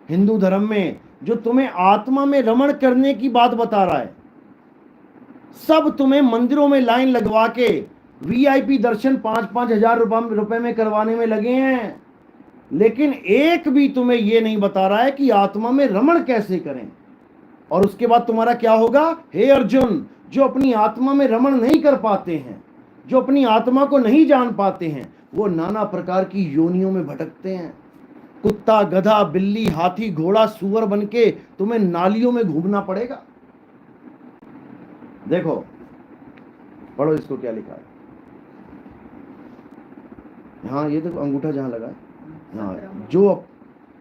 हिंदू धर्म में, जो तुम्हें आत्मा में रमण करने की बात बता रहा है? सब तुम्हें मंदिरों में लाइन लगवा के वीआईपी दर्शन 5-5 हजार रुपए में करवाने में लगे हैं, लेकिन एक भी तुम्हें यह नहीं बता रहा है कि आत्मा में रमण कैसे करें। और उसके बाद तुम्हारा क्या होगा? हे अर्जुन, जो अपनी आत्मा में रमण नहीं कर पाते हैं, जो अपनी आत्मा को नहीं जान पाते हैं, वो नाना प्रकार की योनियों में भटकते हैं। कुत्ता, गधा, बिल्ली, हाथी, घोड़ा, सुअर बनके तुम्हें नालियों में घूमना पड़ेगा। देखो पढ़ो इसको क्या लिखा है। हाँ ये देखो अंगूठा जहां लगा है, हाँ, जो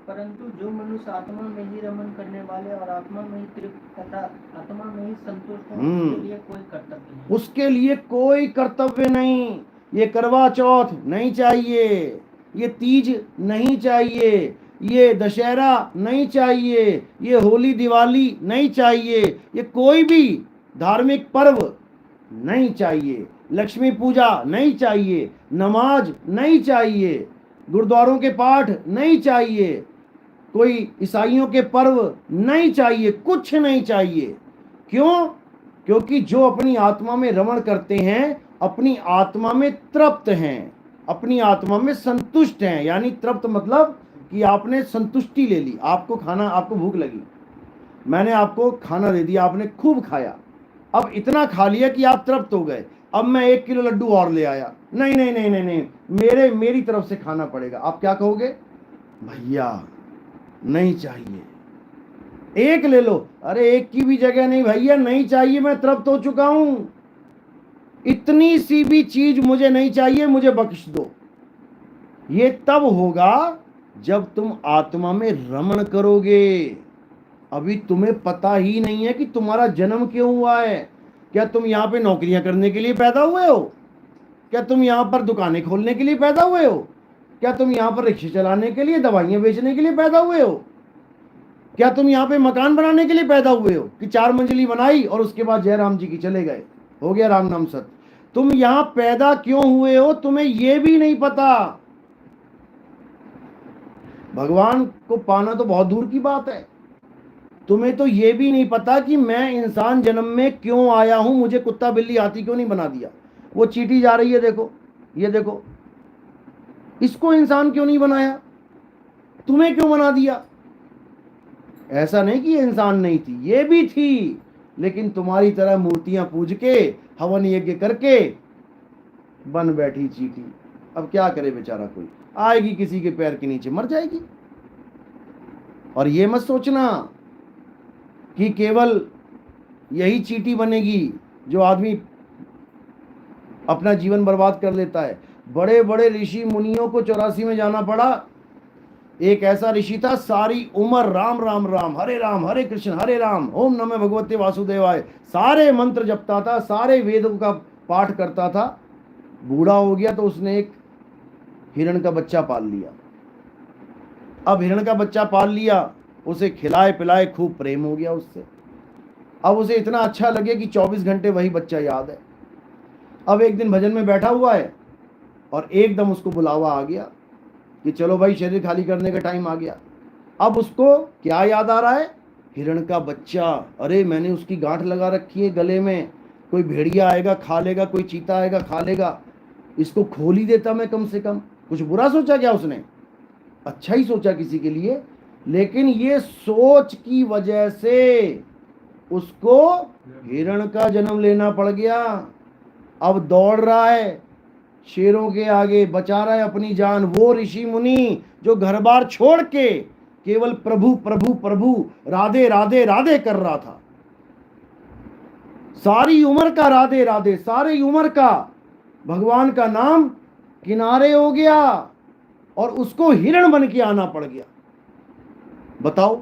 परंतु जो मनुष्य आत्मा में ही रमण करने वाले और आत्मा में ही तृप्त तथा आत्मा में ही संतुष्ट है, उसके लिए कोई कर्तव्य नहीं। उसके लिए कोई कर्तव्य नहीं। ये करवा चौथ नहीं चाहिए, ये तीज नहीं चाहिए, ये दशहरा नहीं चाहिए, ये होली दिवाली नहीं चाहिए, ये कोई भी धार्मिक पर्व नहीं चाहिए, लक्ष्मी पूजा नहीं चाहिए, नमाज नहीं चाहिए, गुरुद्वारों के पाठ नहीं चाहिए, कोई ईसाइयों के पर्व नहीं चाहिए, कुछ नहीं चाहिए। क्यों? क्योंकि जो अपनी आत्मा में रमण करते हैं, अपनी आत्मा में तृप्त हैं, अपनी आत्मा में संतुष्ट हैं। यानी तृप्त मतलब कि आपने संतुष्टि ले ली, आपको खाना, आपको भूख लगी, मैंने आपको खाना दे दिया, आपने खूब खाया, अब इतना खा लिया कि आप तृप्त हो गए, अब मैं 1 किलो लड्डू और ले आया, नहीं नहीं नहीं नहीं नहीं, मेरी तरफ से खाना पड़ेगा। आप क्या कहोगे? भैया नहीं चाहिए, 1 ले लो। अरे 1 की भी जगह नहीं भैया, नहीं चाहिए, मैं तृप्त हो चुका हूं, इतनी सी भी चीज मुझे नहीं चाहिए, मुझे बख्श दो। ये तब होगा जब तुम आत्मा में रमण करोगे। अभी तुम्हें पता ही नहीं है कि तुम्हारा जन्म क्यों हुआ है। क्या तुम यहाँ पे नौकरियां करने के लिए पैदा हुए हो? क्या तुम यहाँ पर दुकानें खोलने के लिए पैदा हुए हो? क्या तुम यहाँ पर रिक्शे चलाने के लिए, दवाइयां बेचने के लिए पैदा हुए हो? क्या तुम यहाँ पे मकान बनाने के लिए पैदा हुए हो कि 4 मंजिली बनाई और उसके बाद जय राम जी की चले गए, हो गया राम नाम सत्य? तुम यहाँ पैदा क्यों हुए हो तुम्हें ये भी नहीं पता। भगवान को पाना तो बहुत दूर की बात है, तुम्हें तो ये भी नहीं पता कि मैं इंसान जन्म में क्यों आया हूं, मुझे कुत्ता बिल्ली हाथी क्यों नहीं बना दिया। वो चींटी जा रही है, देखो, ये देखो, इसको इंसान क्यों नहीं बनाया, तुम्हें क्यों बना दिया? ऐसा नहीं कि ये इंसान नहीं थी, ये भी थी, लेकिन तुम्हारी तरह मूर्तियां पूज के, हवन यज्ञ करके बन बैठी चींटी। अब क्या करे बेचारा, कोई आएगी किसी के पैर के नीचे मर जाएगी। और ये मत सोचना कि केवल यही चींटी बनेगी जो आदमी अपना जीवन बर्बाद कर लेता है। बड़े बड़े ऋषि मुनियों को 84 में जाना पड़ा। एक ऐसा ऋषि था, सारी उम्र राम राम राम, हरे कृष्ण हरे राम, ओम नमः भगवते वासुदेवाय, सारे मंत्र जपता था, सारे वेदों का पाठ करता था। बूढ़ा हो गया तो उसने एक हिरण का बच्चा पाल लिया। अब हिरण का बच्चा पाल लिया, उसे खिलाए पिलाए खूब प्रेम हो गया उससे। अब उसे इतना अच्छा लगे कि 24 घंटे वही बच्चा याद है। अब एक दिन भजन में बैठा हुआ है और एकदम उसको बुलावा आ गया कि चलो भाई शरीर खाली करने का टाइम आ गया। अब उसको क्या याद आ रहा है? हिरण का बच्चा, अरे मैंने उसकी गांठ लगा रखी है गले में, कोई भेड़िया आएगा खा लेगा, कोई चीता आएगा खा लेगा, इसको खोल ही देता मैं कम से कम। कुछ बुरा सोचा क्या उसने? अच्छा ही सोचा किसी के लिए, लेकिन ये सोच की वजह से उसको हिरण का जन्म लेना पड़ गया। अब दौड़ रहा है शेरों के आगे, बचा रहा है अपनी जान। वो ऋषि मुनि जो घर बार छोड़ के केवल प्रभु प्रभु प्रभु, राधे राधे राधे कर रहा था, सारी उम्र का राधे राधे, सारी उम्र का भगवान का नाम किनारे हो गया और उसको हिरण बन के आना पड़ गया। बताओ,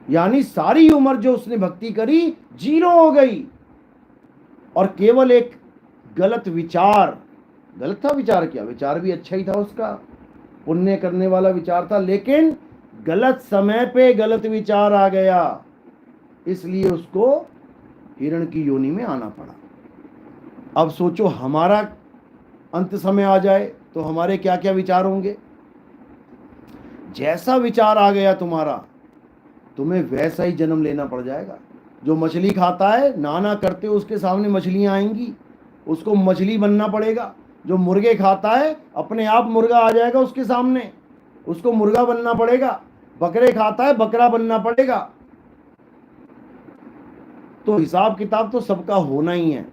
यानी सारी उम्र जो उसने भक्ति करी जीरो हो गई। और केवल एक गलत विचार, गलत था विचार, क्या विचार भी अच्छा ही था उसका, पुण्य करने वाला विचार था, लेकिन गलत समय पे गलत विचार आ गया, इसलिए उसको हिरण की योनि में आना पड़ा। अब सोचो हमारा अंत समय आ जाए तो हमारे क्या क्या विचार होंगे। जैसा विचार आ गया तुम्हारा, तुम्हें वैसा ही जन्म लेना पड़ जाएगा। जो मछली खाता है, नाना करते उसके सामने मछलियां आएंगी, उसको मछली बनना पड़ेगा। जो मुर्गे खाता है, अपने आप मुर्गा आ जाएगा उसके सामने, उसको मुर्गा बनना पड़ेगा। बकरे खाता है, बकरा बनना पड़ेगा। तो हिसाब किताब तो सबका होना ही है,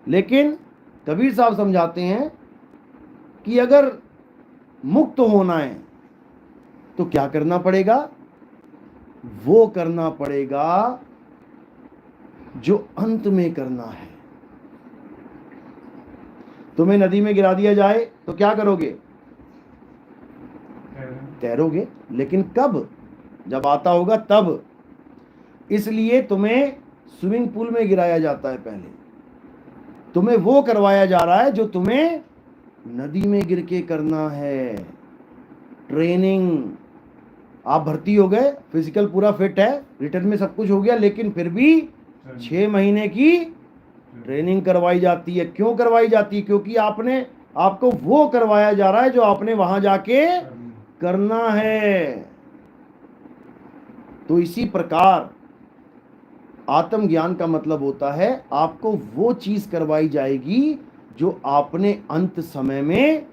लेकिन कबीर साहब समझाते हैं कि अगर मुक्त होना है तो क्या करना पड़ेगा? वो करना पड़ेगा जो अंत में करना है। तुम्हें नदी में गिरा दिया जाए तो क्या करोगे? तैरोगे, लेकिन कब? जब आता होगा तब। इसलिए तुम्हें स्विमिंग पूल में गिराया जाता है पहले, तुम्हें वो करवाया जा रहा है जो तुम्हें नदी में गिर के करना है। ट्रेनिंग, आप भर्ती हो गए, फिजिकल पूरा फिट है, रिटर्न में सब कुछ हो गया, लेकिन फिर भी 6 महीने की ट्रेनिंग करवाई जाती है। क्यों करवाई जाती है? क्योंकि आपको वो करवाया जा रहा है जो आपने वहां जाके करना है। तो इसी प्रकार आत्म ज्ञान का मतलब होता है आपको वो चीज करवाई जाएगी जो आपने अंत समय में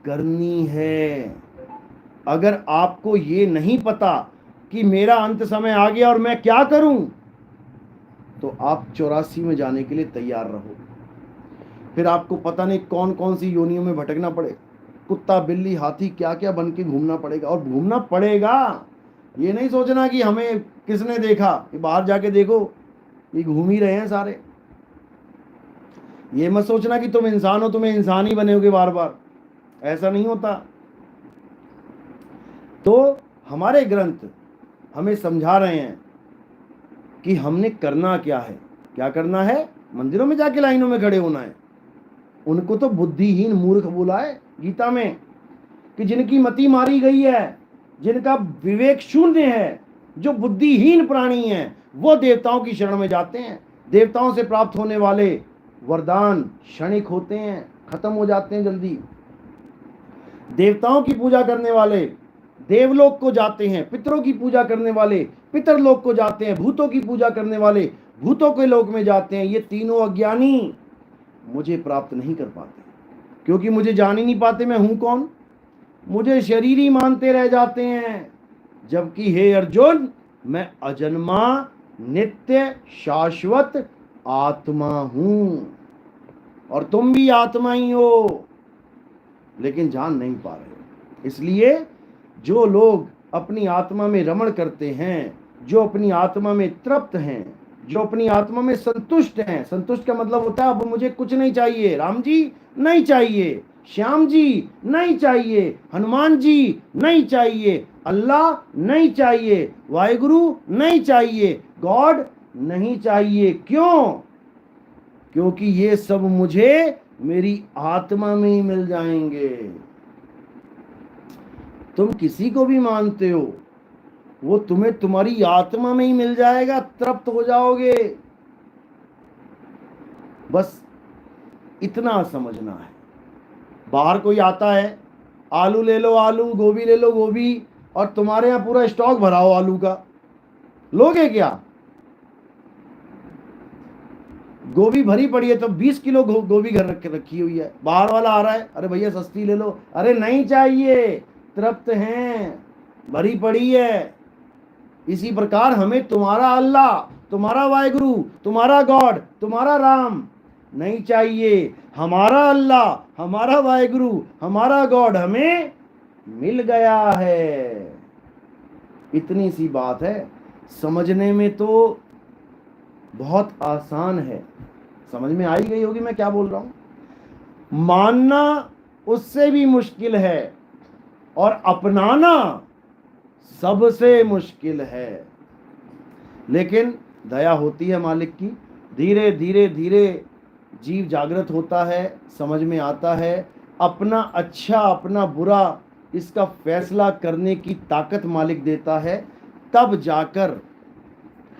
करनी है। अगर आपको ये नहीं पता कि मेरा अंत समय आ गया और मैं क्या करूं, तो आप 84 में जाने के लिए तैयार रहो। फिर आपको पता नहीं कौन कौन सी योनियों में भटकना पड़े, कुत्ता बिल्ली हाथी क्या क्या बन के घूमना पड़ेगा। और घूमना पड़ेगा, ये नहीं सोचना कि हमें किसने देखा, कि बाहर जाके देखो ये घूम ही रहे हैं सारे। ये मत सोचना कि तुम इंसान हो, तुम्हें इंसान ही बने होगे बार बार, ऐसा नहीं होता। तो हमारे ग्रंथ हमें समझा रहे हैं कि हमने करना क्या है। क्या करना है? मंदिरों में जाके लाइनों में खड़े होना है। उनको तो बुद्धिहीन मूर्ख बोला है गीता में, कि जिनकी मति मारी गई है, जिनका विवेक शून्य है, जो बुद्धिहीन प्राणी हैं, वो देवताओं की शरण में जाते हैं। देवताओं से प्राप्त होने वाले वरदान क्षणिक होते हैं, खत्म हो जाते हैं जल्दी। देवताओं की पूजा करने वाले देवलोक को जाते हैं, पितरों की पूजा करने वाले पितरलोक को जाते हैं, भूतों की पूजा करने वाले भूतों के लोक में जाते हैं। ये तीनों अज्ञानी मुझे प्राप्त नहीं कर पाते, क्योंकि मुझे जान ही नहीं पाते मैं हूं कौन। मुझे शरीर ही मानते रह जाते हैं, जबकि हे अर्जुन, मैं अजन्मा नित्य शाश्वत आत्मा हूं, और तुम भी आत्मा ही हो, लेकिन जान नहीं पा रहे हो। इसलिए जो लोग अपनी आत्मा में रमण करते हैं, जो अपनी आत्मा में तृप्त हैं, जो अपनी आत्मा में संतुष्ट हैं, संतुष्ट का मतलब होता है अब मुझे कुछ नहीं चाहिए, राम जी नहीं चाहिए, श्याम जी नहीं चाहिए, हनुमान जी नहीं चाहिए, अल्लाह नहीं चाहिए, वाहिगुरु नहीं चाहिए, गॉड नहीं चाहिए। क्यों? क्योंकि ये सब मुझे मेरी आत्मा में ही मिल जाएंगे। तुम किसी को भी मानते हो, वो तुम्हें तुम्हारी आत्मा में ही मिल जाएगा, तृप्त हो जाओगे। बस इतना समझना है। बाहर कोई आता है, आलू ले लो आलू, गोभी ले लो गोभी, और तुम्हारे यहाँ पूरा स्टॉक भरा हो आलू का, लोगे क्या? गोभी भरी पड़ी है तो 20 किलो गोभी घर रख के रखी हुई है, बाहर वाला आ रहा है, अरे भैया सस्ती ले लो, अरे नहीं चाहिए, तृप्त हैं, भरी पड़ी है। इसी प्रकार हमें तुम्हारा अल्लाह, तुम्हारा वाहिगुरु, तुम्हारा गॉड, तुम्हारा राम नहीं चाहिए। हमारा अल्लाह, हमारा वाहिगुरु, हमारा गॉड हमें मिल गया है। इतनी सी बात है, समझने में तो बहुत आसान है, समझ में आई गई होगी मैं क्या बोल रहा हूं। मानना उससे भी मुश्किल है और अपनाना सबसे मुश्किल है। लेकिन दया होती है मालिक की, धीरे धीरे धीरे जीव जागृत होता है, समझ में आता है, अपना अच्छा अपना बुरा इसका फैसला करने की ताकत मालिक देता है। तब जाकर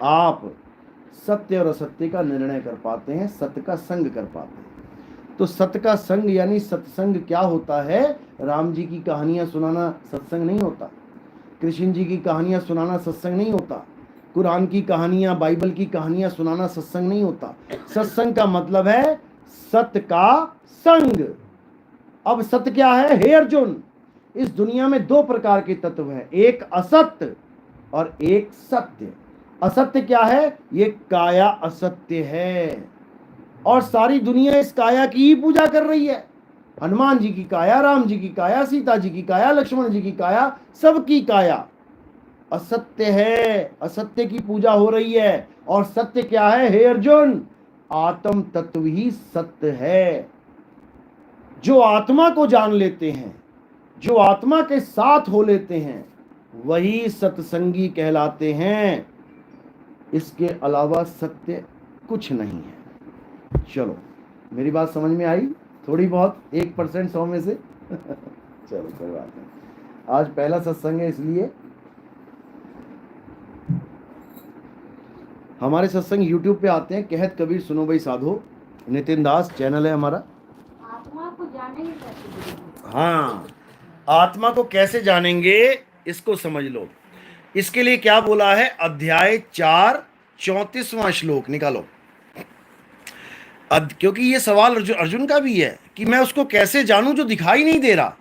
आप सत्य और असत्य का निर्णय कर पाते हैं, सत्य का संग कर पाते हैं। तो सत्य का संग यानी सत्संग क्या होता है? राम जी की कहानियां सुनाना सत्संग नहीं होता, कृष्ण जी की कहानियां सुनाना सत्संग नहीं होता, कुरान की कहानियां, बाइबल की कहानियां सुनाना सत्संग नहीं होता। सत्संग का मतलब है सत्य का संग। अब सत्य क्या है? हे अर्जुन, इस दुनिया में दो प्रकार के तत्व हैं, एक असत्य और एक सत्य। असत्य क्या है? ये काया असत्य है और सारी दुनिया इस काया की ही पूजा कर रही है। हनुमान जी की काया, राम जी की काया, सीता जी की काया, लक्ष्मण जी की काया, सबकी काया असत्य है, असत्य की पूजा हो रही है। और सत्य क्या है? हे अर्जुन, आत्म तत्व ही सत्य है। जो आत्मा को जान लेते हैं, जो आत्मा के साथ हो लेते हैं, वही सत्संगी कहलाते हैं। इसके अलावा सत्य कुछ नहीं है। चलो, मेरी बात समझ में आई थोड़ी बहुत? 1% 100 में से चलो कोई बात नहीं, आज पहला सत्संग है इसलिए। हमारे सत्संग YouTube पे आते हैं, कहत कबीर सुनो भाई साधो, नितिन दास चैनल है हमारा। आत्मा को जानेंगे कैसे? हाँ, आत्मा को कैसे जानेंगे इसको समझ लो। इसके लिए क्या बोला है? अध्याय 4 34वां श्लोक निकालो। क्योंकि ये सवाल अर्जुन का भी है कि मैं उसको कैसे जानूं जो दिखाई नहीं दे रहा,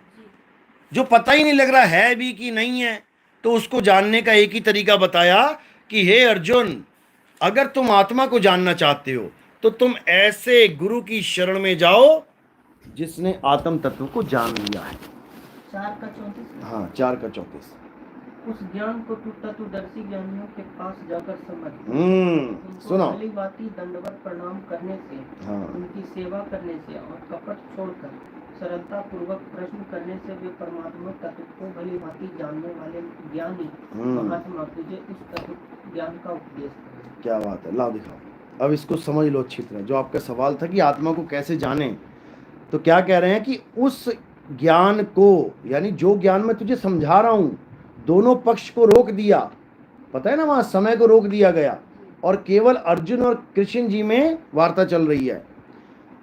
जो पता ही नहीं लग रहा है भी कि नहीं है। तो उसको जानने का एक ही तरीका बताया कि हे अर्जुन, अगर तुम आत्मा को जानना चाहते हो तो तुम ऐसे गुरु की शरण में जाओ जिसने आत्म तत्व को जान लिया है। 4 का 34। हाँ, 4 का 34। उस ज्ञान को तू तत्वदर्शी ज्ञानियों के पास जाकर समझ, उनको सुनो। भली-भांति दंडवत प्रणाम करने से, हाँ। उनकी सेवा करने से और कपट छोड़कर सरलता पूर्वक प्रश्न करने से वे परमात्मा तत्व को भली-भांति जानने वाले ज्ञानी महात्मा तुझे उस तत्व ज्ञान का उपदेश करें। क्या बात है, लाओ दिखाओ। अब इसको समझ लो अच्छी तरह। जो आपका सवाल था कि आत्मा को कैसे जाने, तो क्या कह रहे हैं कि उस ज्ञान को, यानी जो ज्ञान मैं तुझे समझा रहा हूं, दोनों पक्ष को रोक दिया, पता है ना, वहां समय को रोक दिया गया और केवल अर्जुन और कृष्ण जी में वार्ता चल रही है।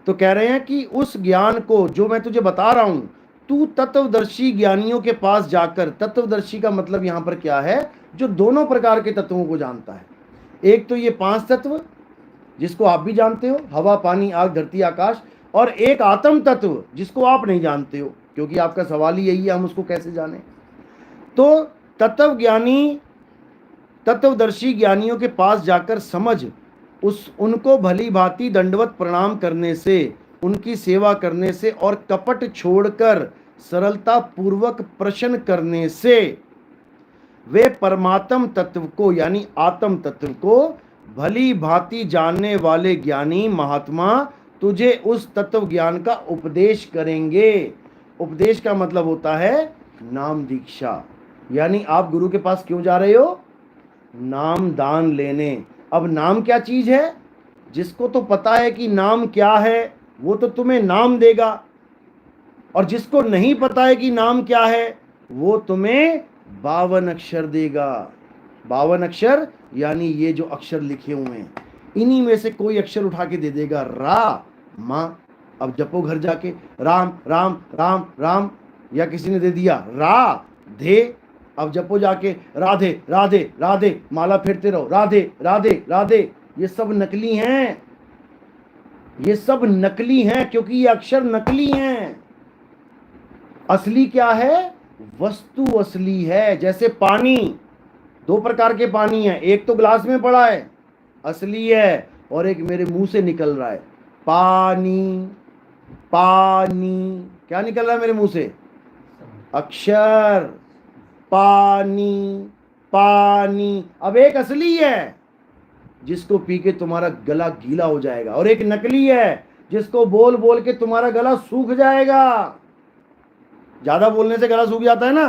तो कह रहे हैं कि उस ज्ञान को जो मैं तुझे बता रहा हूं, तू तत्वदर्शी ज्ञानियों के पास जाकर, तत्वदर्शी का मतलब यहां पर क्या है? जो दोनों प्रकार के तत्वों को जानता है। एक तो ये 5 तत्व जिसको आप भी जानते हो, हवा, पानी, आग, धरती, आकाश, और एक आत्म तत्व जिसको आप नहीं जानते हो, क्योंकि आपका सवाल ही यही है, हम उसको कैसे जाने। तो तत्व ज्ञानी, तत्वदर्शी ज्ञानियों के पास जाकर समझ, उनको भली भांति दंडवत प्रणाम करने से, उनकी सेवा करने से और कपट छोड़कर सरलता पूर्वक प्रश्न करने से वे परमात्म तत्व को, यानी आत्म तत्व को भली भांति जानने वाले ज्ञानी महात्मा तुझे उस तत्व ज्ञान का उपदेश करेंगे। उपदेश का मतलब होता है नाम दीक्षा, यानी आप गुरु के पास क्यों जा रहे हो? नाम दान लेने। अब नाम क्या चीज है? जिसको तो पता है कि नाम क्या है वो तो तुम्हें नाम देगा, और जिसको नहीं पता है कि नाम क्या है वो तुम्हें 52 अक्षर देगा। 52 अक्षर यानी ये जो अक्षर लिखे हुए हैं, इन्हीं में से कोई अक्षर उठा के दे देगा। रा, माँ। अब जपो घर जाके, राम राम राम राम, या किसी ने दे दिया रा धे, अब जपो जाके राधे राधे राधे, माला फेरते रहो, राधे राधे राधे। ये सब नकली हैं, ये सब नकली हैं, क्योंकि ये अक्षर नकली हैं। असली क्या है? वस्तु असली है। जैसे पानी, दो प्रकार के पानी है, एक तो ग्लास में पड़ा है असली है, और एक मेरे मुंह से निकल रहा है पानी। पानी क्या निकल रहा है मेरे मुंह से? अक्षर। पानी पानी। अब एक असली है जिसको पी के तुम्हारा गला गीला हो जाएगा, और एक नकली है जिसको बोल बोल के तुम्हारा गला सूख जाएगा। ज्यादा बोलने से गला सूख जाता है ना,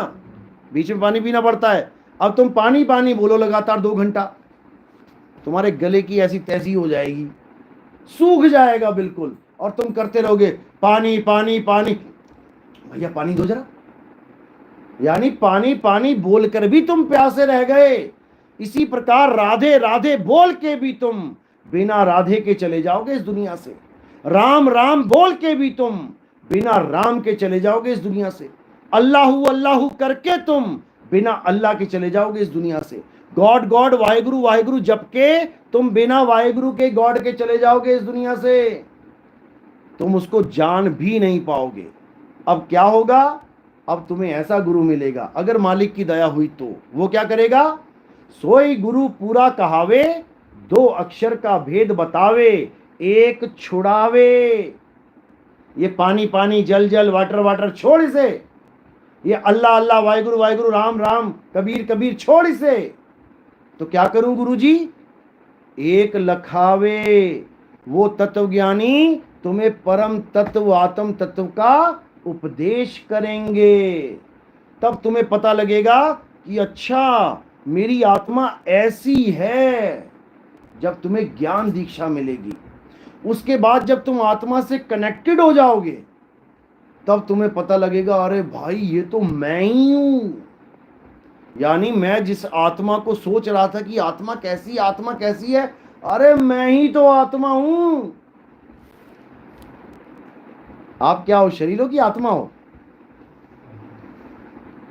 बीच में पानी पीना पड़ता है। अब तुम पानी पानी बोलो लगातार 2 घंटा, तुम्हारे गले की ऐसी तैसी हो जाएगी, सूख जाएगा बिल्कुल, और तुम करते रहोगे पानी पानी पानी। भैया पानी दो जरा। यानी पानी पानी बोलकर भी तुम प्यासे रह गए। इसी प्रकार राधे राधे बोल के भी तुम बिना राधे के चले जाओगे इस दुनिया से। राम राम बोल के भी तुम बिना राम के चले जाओगे इस दुनिया से। अल्लाहू अल्लाहू करके तुम बिना अल्लाह के चले जाओगे इस दुनिया से। गॉड गॉड वाहेगुरु वाहेगुरु जप के तुम बिना वाहेगुरु के गॉड के चले जाओगे इस दुनिया से। तुम उसको जान भी नहीं पाओगे। अब क्या होगा? अब तुम्हें ऐसा गुरु मिलेगा, अगर मालिक की दया हुई तो। वो क्या करेगा? सोई गुरु पूरा कहावे, 2 अक्षर का भेद बतावे, 1 छुड़ावे। ये पानी पानी जल जल वाटर वाटर छोड़ इसे। ये अल्लाह अल्लाह वाहेगुरु वाहेगुरु राम राम कबीर कबीर छोड़ इसे। तो क्या करूं गुरुजी? 1 लखावे। वो तत्वज्ञानी तुम्हें परम तत्व आत्म तत्व का उपदेश करेंगे। तब तुम्हें पता लगेगा कि अच्छा मेरी आत्मा ऐसी है। जब तुम्हें ज्ञान दीक्षा मिलेगी, उसके बाद जब तुम आत्मा से कनेक्टेड हो जाओगे, तब तुम्हें पता लगेगा अरे भाई ये तो मैं ही हूं। यानी मैं जिस आत्मा को सोच रहा था कि आत्मा कैसी है, अरे मैं ही तो आत्मा हूं। आप क्या हो? शरीर हो कि आत्मा हो?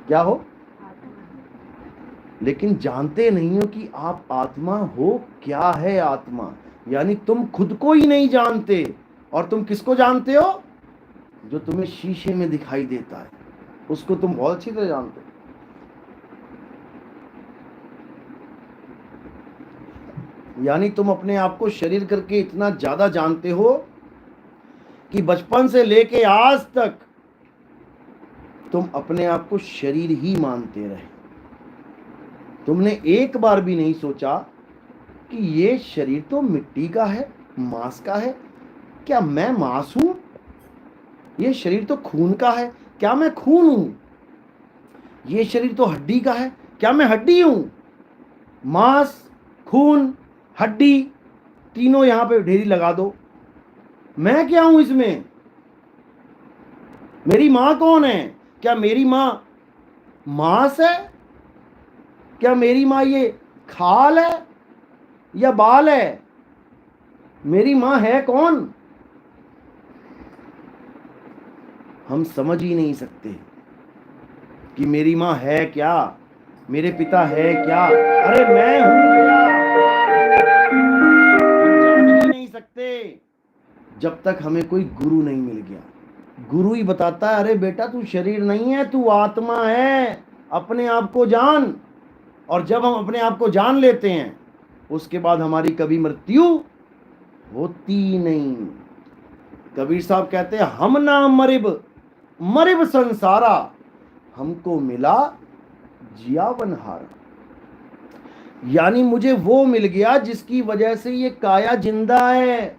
क्या हो? लेकिन जानते नहीं हो कि आप आत्मा हो। क्या है आत्मा? यानी तुम खुद को ही नहीं जानते। और तुम किसको जानते हो? जो तुम्हें शीशे में दिखाई देता है, उसको तुम बहुत अच्छी तरह जानते हो। यानी तुम अपने आप को शरीर करके इतना ज्यादा जानते हो कि बचपन से लेके आज तक तुम अपने आप को शरीर ही मानते रहे। तुमने एक बार भी नहीं सोचा कि ये शरीर तो मिट्टी का है, मांस का है, क्या मैं मांस हूं? ये शरीर तो खून का है, क्या मैं खून हूं? ये शरीर तो हड्डी का है, क्या मैं हड्डी हूं? मांस, खून, हड्डी, तीनों यहां पे ढेरी लगा दो, मैं क्या हूं इसमें? मेरी मां कौन है? क्या मेरी मां मांस है? क्या मेरी मां ये खाल है या बाल है? मेरी मां है कौन? हम समझ ही नहीं सकते कि मेरी मां है क्या, मेरे पिता है क्या, अरे मैं हूं क्या? हम जान ही नहीं सकते जब तक हमें कोई गुरु नहीं मिल गया। गुरु ही बताता है अरे बेटा तू शरीर नहीं है, तू आत्मा है, अपने आप को जान। और जब हम अपने आप को जान लेते हैं, उसके बाद हमारी कभी मृत्यु होती नहीं। कबीर साहब कहते हैं हम ना मरिब मरिब संसारा, हमको मिला जियावनहारा। यानी मुझे वो मिल गया जिसकी वजह से ये काया जिंदा है।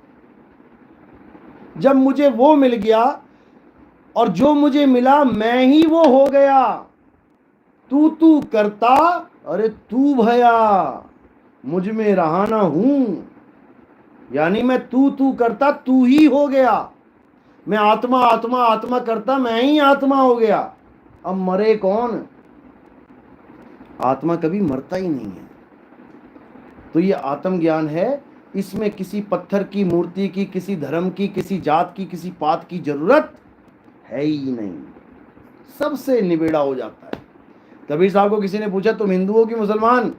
जब मुझे वो मिल गया और जो मुझे मिला मैं ही वो हो गया। तू करता अरे तू भया, मुझ में रहा ना हूं। यानी मैं तू करता तू ही हो गया। मैं आत्मा आत्मा आत्मा करता मैं ही आत्मा हो गया। अब मरे कौन? आत्मा कभी मरता ही नहीं है। तो ये आत्मज्ञान है। इसमें किसी पत्थर की मूर्ति की, किसी धर्म की, किसी जात की, किसी पात की जरूरत है ही नहीं। सबसे निबेड़ा हो जाता है। कबीर साहब को किसी ने पूछा तुम हिंदू हो कि मुसलमान,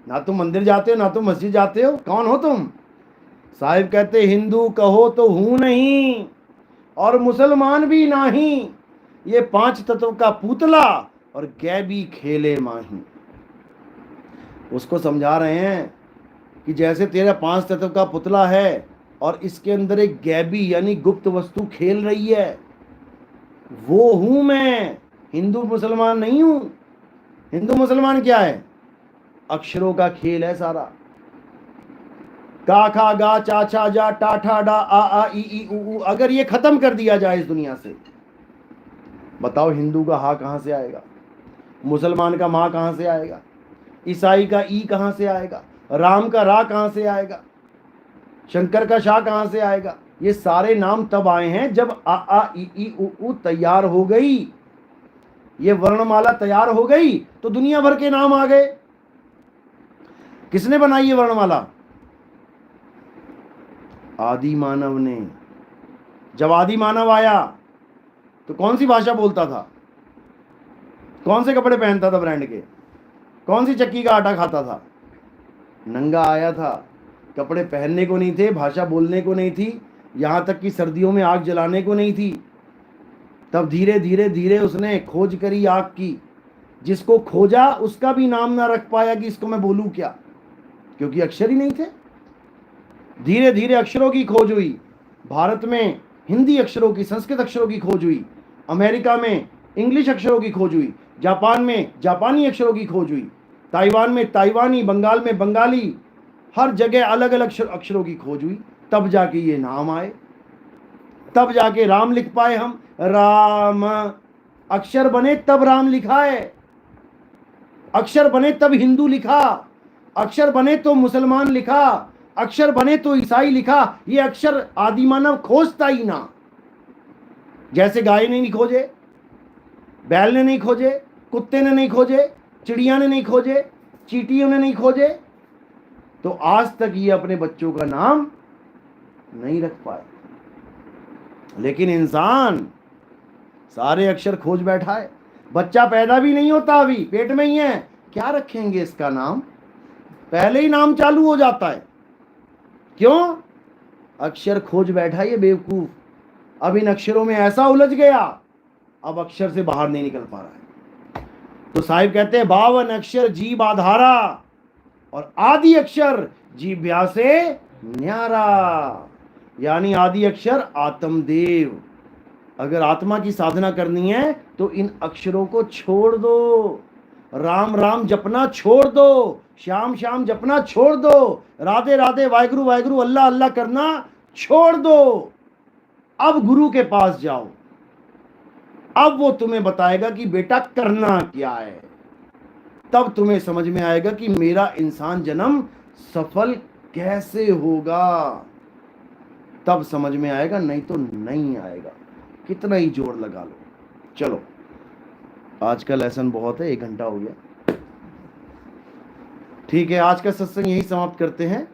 ना तुम मंदिर जाते हो ना तुम मस्जिद जाते हो, कौन हो तुम? साहिब कहते हिंदू कहो तो हूं नहीं और मुसलमान भी नहीं, ये 5 तत्व का पुतला और गैबी खेले माही। उसको समझा रहे हैं कि जैसे तेरा 5 तत्व का पुतला है और इसके अंदर एक गैबी यानी गुप्त वस्तु खेल रही है, वो हूं मैं, हिंदू मुसलमान नहीं हूं। हिंदू मुसलमान क्या है? अक्षरों का खेल है सारा। का खा गा चा छा जा टा ठा डा आ ई ऊ। अगर ये खत्म कर दिया जाए इस दुनिया से, बताओ हिंदू का हा कहां से आएगा, मुसलमान का मा कहां से आएगा, ईसाई का ई कहां से आएगा, राम का रा कहां से आएगा, शंकर का शाह कहां से आएगा? ये सारे नाम तब आए हैं जब आ ई ऊ तैयार हो गई, ये वर्णमाला तैयार हो गई तो दुनिया भर के नाम आ गए। किसने बनाई ये वर्णमाला? आदि मानव ने। जब आदि मानव आया तो कौन सी भाषा बोलता था, कौन से कपड़े पहनता था ब्रांड के, कौन सी चक्की का आटा खाता था? नंगा आया था, कपड़े पहनने को नहीं थे, भाषा बोलने को नहीं थी, यहां तक कि सर्दियों में आग जलाने को नहीं थी। तब धीरे धीरे धीरे उसने खोज करी आग की। जिसको खोजा उसका भी नाम ना रख पाया कि इसको मैं बोलूं क्या, क्योंकि अक्षर ही नहीं थे। धीरे धीरे अक्षरों की खोज हुई। भारत में हिंदी अक्षरों की, संस्कृत अक्षरों की खोज हुई, अमेरिका में इंग्लिश अक्षरों की खोज हुई, जापान में जापानी अक्षरों की खोज हुई, ताइवान में ताइवानी, बंगाल में बंगाली, हर जगह अलग अलग अक्षरों की खोज हुई। तब जाके ये नाम आए, तब जाके राम लिख पाए हम। राम अक्षर बने तब राम लिखा है, अक्षर बने तब हिंदू लिखा, अक्षर बने तो मुसलमान लिखा, अक्षर बने तो ईसाई लिखा। ये अक्षर आदिमानव खोजता ही ना। जैसे गाय ने नहीं खोजे, बैल ने नहीं खोजे, कुत्ते ने नहीं खोजे, चिड़िया ने नहीं खोजे, चींटियों ने नहीं खोजे, तो आज तक ये अपने बच्चों का नाम नहीं रख पाए। लेकिन इंसान सारे अक्षर खोज बैठा है। बच्चा पैदा भी नहीं होता, अभी पेट में ही है, क्या रखेंगे इसका नाम, पहले ही नाम चालू हो जाता है। क्यों? अक्षर खोज बैठा ये बेवकूफ। अब इन अक्षरों में ऐसा उलझ गया, अब अक्षर से बाहर नहीं निकल पा रहा है। तो साहिब कहते हैं 52 अक्षर जीव आधारा और आदि अक्षर जीव्या से न्यारा, यानी आदि अक्षर आत्मदेव। अगर आत्मा की साधना करनी है तो इन अक्षरों को छोड़ दो, राम राम जपना छोड़ दो, श्याम श्याम जपना छोड़ दो, राधे राधे वाहिगुरु वाहिगुरु अल्लाह अल्लाह करना छोड़ दो। अब गुरु के पास जाओ, अब वो तुम्हें बताएगा कि बेटा करना क्या है। तब तुम्हें समझ में आएगा कि मेरा इंसान जन्म सफल कैसे होगा। तब समझ में आएगा, नहीं तो नहीं आएगा, कितना ही जोर लगा लो। चलो, आज का लेसन बहुत है, 1 घंटा हो गया। ठीक है, आज का सत्संग यही समाप्त करते हैं।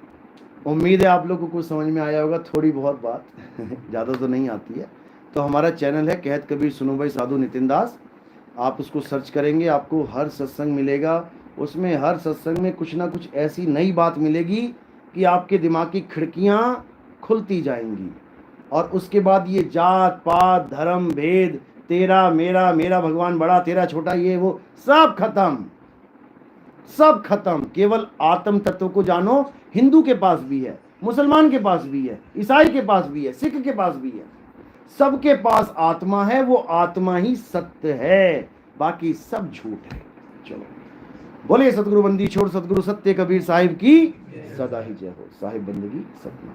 उम्मीद है आप लोगों को कुछ समझ में आया होगा, थोड़ी बहुत बात ज़्यादा तो नहीं आती है। तो हमारा चैनल है कहत कबीर सुनो भाई साधु नितिन दास, आप उसको सर्च करेंगे, आपको हर सत्संग मिलेगा। उसमें हर सत्संग में कुछ ना कुछ ऐसी नई बात मिलेगी कि आपके दिमाग की खिड़कियाँ खुलती जाएंगी। और उसके बाद ये जात पात धर्म भेद, तेरा मेरा, मेरा भगवान बड़ा तेरा छोटा, ये वो सब खत्म, सब खत्म। केवल आत्म तत्व को जानो। हिंदू के पास भी है, मुसलमान के पास भी है, ईसाई के पास भी है, सिख के पास भी है, सबके पास आत्मा है। वो आत्मा ही सत्य है, बाकी सब झूठ है। चलो, बोले सतगुरु बंदी छोड़ सतगुरु सत्य कबीर साहिब की सदा ही जय हो। साहिब बंदगी सतना।